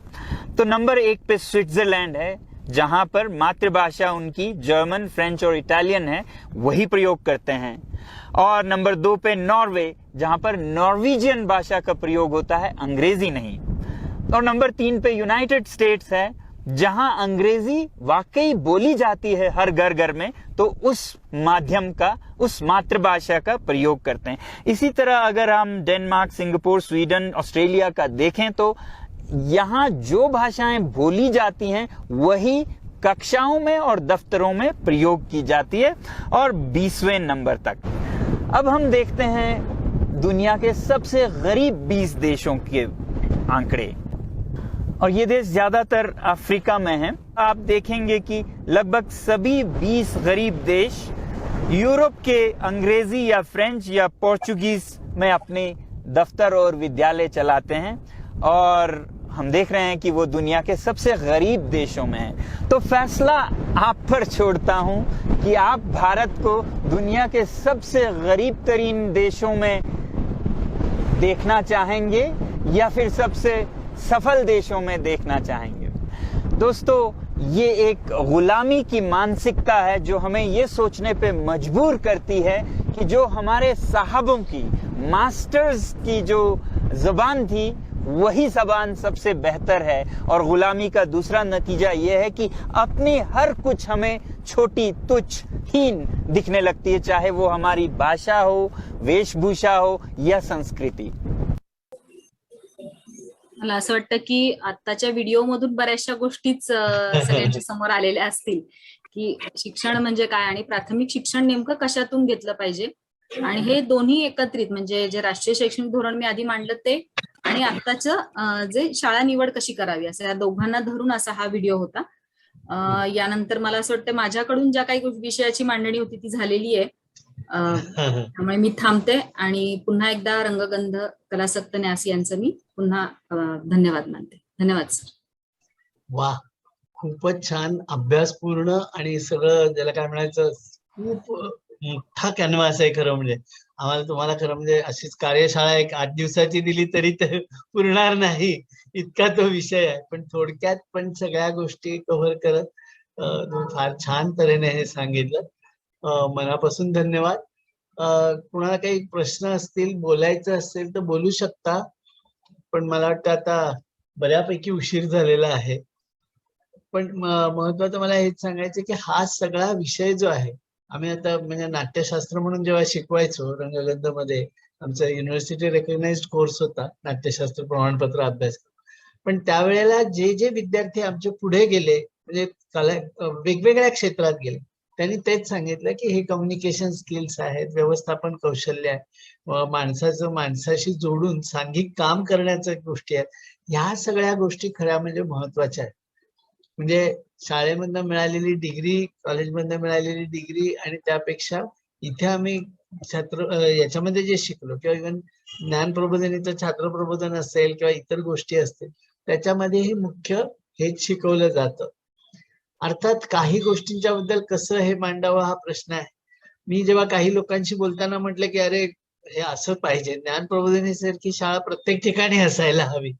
तो नंबर 1 पे स्विट्जरलैंड है, जहां पर मातृभाषा उनकी जर्मन, फ्रेंच और इटालियन है, वही प्रयोग करते हैं। और नंबर 2 पे नॉर्वे, जहां पर नॉर्वेजियन भाषा का प्रयोग होता है, अंग्रेजी नहीं। और नंबर 3 पे यूनाइटेड स्टेट्स है, जहां अंग्रेजी वाकई बोली जाती है हर घर घर में, तो उस माध्यम का, उस मातृभाषा का प्रयोग करते हैं। इसी तरह अगर हम डेनमार्क, सिंगापुर, स्वीडन, ऑस्ट्रेलिया का देखें तो यहाँ जो भाषाएं बोली जाती हैं वही कक्षाओं में और दफ्तरों में प्रयोग की जाती है। और 20वें नंबर तक अब हम देखते हैं दुनिया के सबसे गरीब 20 देशों के आंकड़े, और ये देश ज्यादातर अफ्रीका में हैं। आप देखेंगे कि लगभग सभी 20 गरीब देश यूरोप के अंग्रेजी या फ्रेंच या पोर्चुगीज में अपने दफ्तर और विद्यालय चलाते हैं, और हम देख रहे हैं कि वो दुनिया के सबसे गरीब देशों में है। तो फैसला आप पर छोड़ता हूं कि आप भारत को दुनिया के सबसे गरीब तरीन देशों में देखना चाहेंगे या फिर सबसे सफल देशों में देखना चाहेंगे। दोस्तों, ये एक गुलामी की मानसिकता है जो हमें ये सोचने पे मजबूर करती है कि जो हमारे साहबों की, मास्टर्स की जो जुबान थी वही जबान सबसे बेहतर है। और गुलामी का दूसरा नतीजा यह है कि अपनी हर कुछ हमें छोटी, तुच्छ, हीन दिखने लगती है, चाहे वो हमारी भाषा हो, वेशभूषा हो या संस्कृती। मला असं वाटतं की आत्ताच्या व्हिडिओमधून बऱ्याचशा गोष्टीच सगळ्यांच्या समोर आलेल्या असतील की शिक्षण म्हणजे काय आणि प्राथमिक शिक्षण नेमकं कशातून घेतलं पाहिजे, आणि हे दोन्ही एकत्रित म्हणजे जे राष्ट्रीय शैक्षणिक धोरण मी आधी मांडलं ते आणि आत्ताचं जे शाळा निवड कशी करावी, असं या दोघांना धरून असा हा व्हिडिओ होता। यानंतर मला असं वाटतं माझ्याकडून ज्या काही विषयाची मांडणी होती ती झालेली आहे, त्यामुळे मी थांबते आणि पुन्हा एकदा रंगगंध कलासक्त न्यास यांचं मी पुन्हा धन्यवाद मानते। धन्यवाद सर। वा, खूपच छान, अभ्यासपूर्ण आणि सगळं ज्याला काय म्हणायचं, खूप मोठा कॅनव्हास आहे खरं म्हणजे। आम्हाला तुम्हाला खरं म्हणजे अशीच कार्यशाळा एक 8 दिवसाची दिली तरी ते पुरणार नाही इतका तो विषय आहे, पण थोडक्यात पण सगळ्या गोष्टी कव्हर करत तुम्ही फार छान तऱ्हेने हे सांगितलं। मनापासून धन्यवाद। कुणाला काही प्रश्न असतील, बोलायचं असेल तर बोलू शकता, पण मला वाटतं आता बऱ्यापैकी उशीर झालेला आहे। पण महत्वाचं मला हेच सांगायचं की हा सगळा विषय जो आहे, आम्ही आता म्हणजे नाट्यशास्त्र म्हणून जेव्हा शिकवायचो रंगगंध मध्ये, आमचा युनिव्हर्सिटी रेकग्नाइज्ड कोर्स होता नाट्यशास्त्र प्रमाणपत्र अभ्यास। पण त्यावेळेला जे जे विद्यार्थी आमचे पुढे गेले, म्हणजे वेगवेगळ्या क्षेत्रात गेले, त्यांनी तेच सांगितलं की हे कम्युनिकेशन स्किल्स आहेत, व्यवस्थापन कौशल्य आहे, माणसाचं माणसाशी जोडून सांघिक काम करण्याच्या गोष्टी आहेत, ह्या सगळ्या गोष्टी खऱ्या म्हणजे महत्वाच्या आहेत। म्हणजे शाळेमधनं मिळालेली डिग्री, कॉलेजमधनं मिळालेली डिग्री आणि त्यापेक्षा इथे आम्ही याच्यामध्ये जे शिकलो किंवा इव्हन ज्ञान प्रबोधिनीचं छात्र प्रबोधन असेल किंवा इतर गोष्टी असतील, त्याच्यामध्येही मुख्य हेच शिकवलं जातं। अर्थात काही गोष्टींच्या बद्दल कसं हे मांडावं हा प्रश्न आहे। मी जेव्हा काही लोकांशी बोलताना म्हटलं की अरे हे असं पाहिजे, ज्ञान प्रबोधिनीसारखी शाळा प्रत्येक ठिकाणी असायला हवी,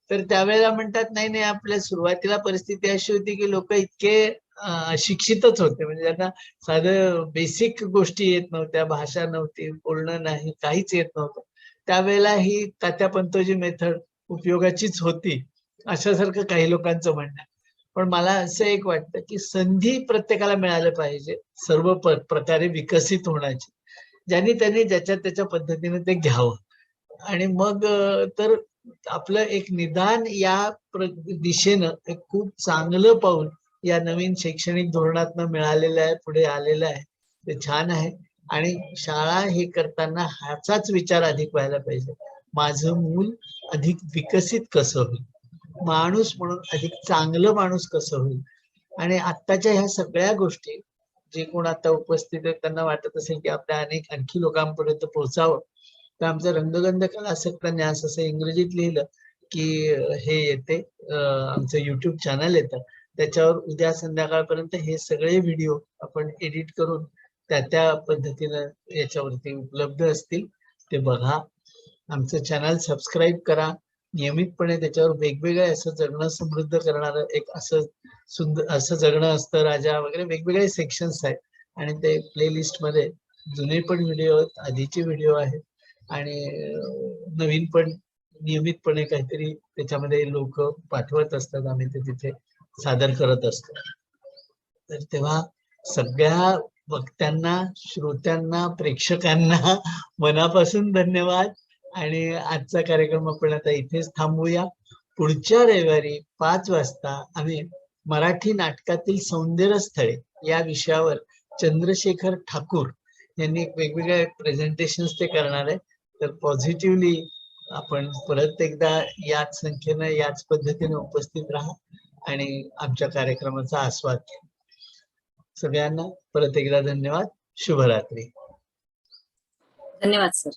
तर त्यावेळेला म्हणतात नाही नाही, आपल्या सुरुवातीला परिस्थिती अशी होती की लोक इतके शिक्षितच होते, म्हणजे त्यांना साधं बेसिक गोष्टी येत नव्हत्या, भाषा नव्हती, बोलणं नाही, काहीच येत नव्हतं। त्यावेळेला ही तात्या पंतोजी मेथड उपयोगाचीच होती, अशासारखं काही लोकांचं म्हणणं आहे। पण मला असं एक वाटतं की संधी प्रत्येकाला मिळायला पाहिजे सर्व प्रकारे विकसित होण्याची, ज्यांनी त्यांनी ज्याच्या त्याच्या पद्धतीने ते घ्यावं. आणि मग तर आपलं एक निदान या दिशेनं एक खूप चांगलं पाऊल या नवीन शैक्षणिक धोरणातनं मिळालेलं आहे, पुढे आलेलं आहे. ते छान आहे. आणि शाळा हे करताना ह्याचाच विचार अधिक व्हायला पाहिजे. माझं मूल अधिक विकसित कसं होईल, माणूस म्हणून अधिक चांगलं माणूस कसं होईल. आणि आत्ताच्या ह्या सगळ्या गोष्टी जे कोण आता उपस्थित आहेत त्यांना वाटत असेल की आपल्या अनेक आणखी लोकांपर्यंत पोहोचावं, तर आमचं रंगगंध कलासक्त न्यास असं इंग्रजीत लिहिलं की हे येते, आमचं युट्यूब चॅनल येतं. त्याच्यावर उद्या संध्याकाळपर्यंत हे सगळे व्हिडिओ आपण एडिट करून त्या पद्धतीनं याच्यावरती उपलब्ध असतील. ते बघा. आमचं चॅनल सबस्क्राईब करा. नियमितपणे त्याच्यावर वेगवेगळे असं जगणं समृद्ध करणारं एक असं सुंदर असं जगणं असतं राजा वगैरे वेगवेगळे सेक्शन्स आहेत. आणि ते प्लेलिस्टमध्ये जुने पण व्हिडिओ आहेत, आधीचे व्हिडिओ आहेत आणि नवीन पण नियमितपणे काहीतरी त्याच्यामध्ये लोक पाठवत असतात. आम्ही ते तिथे सादर करत असतो. तर तेव्हा सगळ्या वक्त्यांना, श्रोत्यांना, प्रेक्षकांना मनापासून धन्यवाद. आणि आजचा कार्यक्रम आपण आता इथेच थांबवूया. पुढच्या रविवारी 5 वाजता आम्ही मराठी नाटकातील सौंदर्य स्थळे या विषयावर चंद्रशेखर ठाकूर यांनी एक वेगवेगळे प्रेझेंटेशन ते करणार आहे. तर पॉझिटिव्हली आपण परत एकदा याच संख्येनं याच पद्धतीने उपस्थित राहा आणि आमच्या कार्यक्रमाचा आस्वाद घ्या. सगळ्यांना परत एकदा धन्यवाद. शुभरात्री. धन्यवाद सर.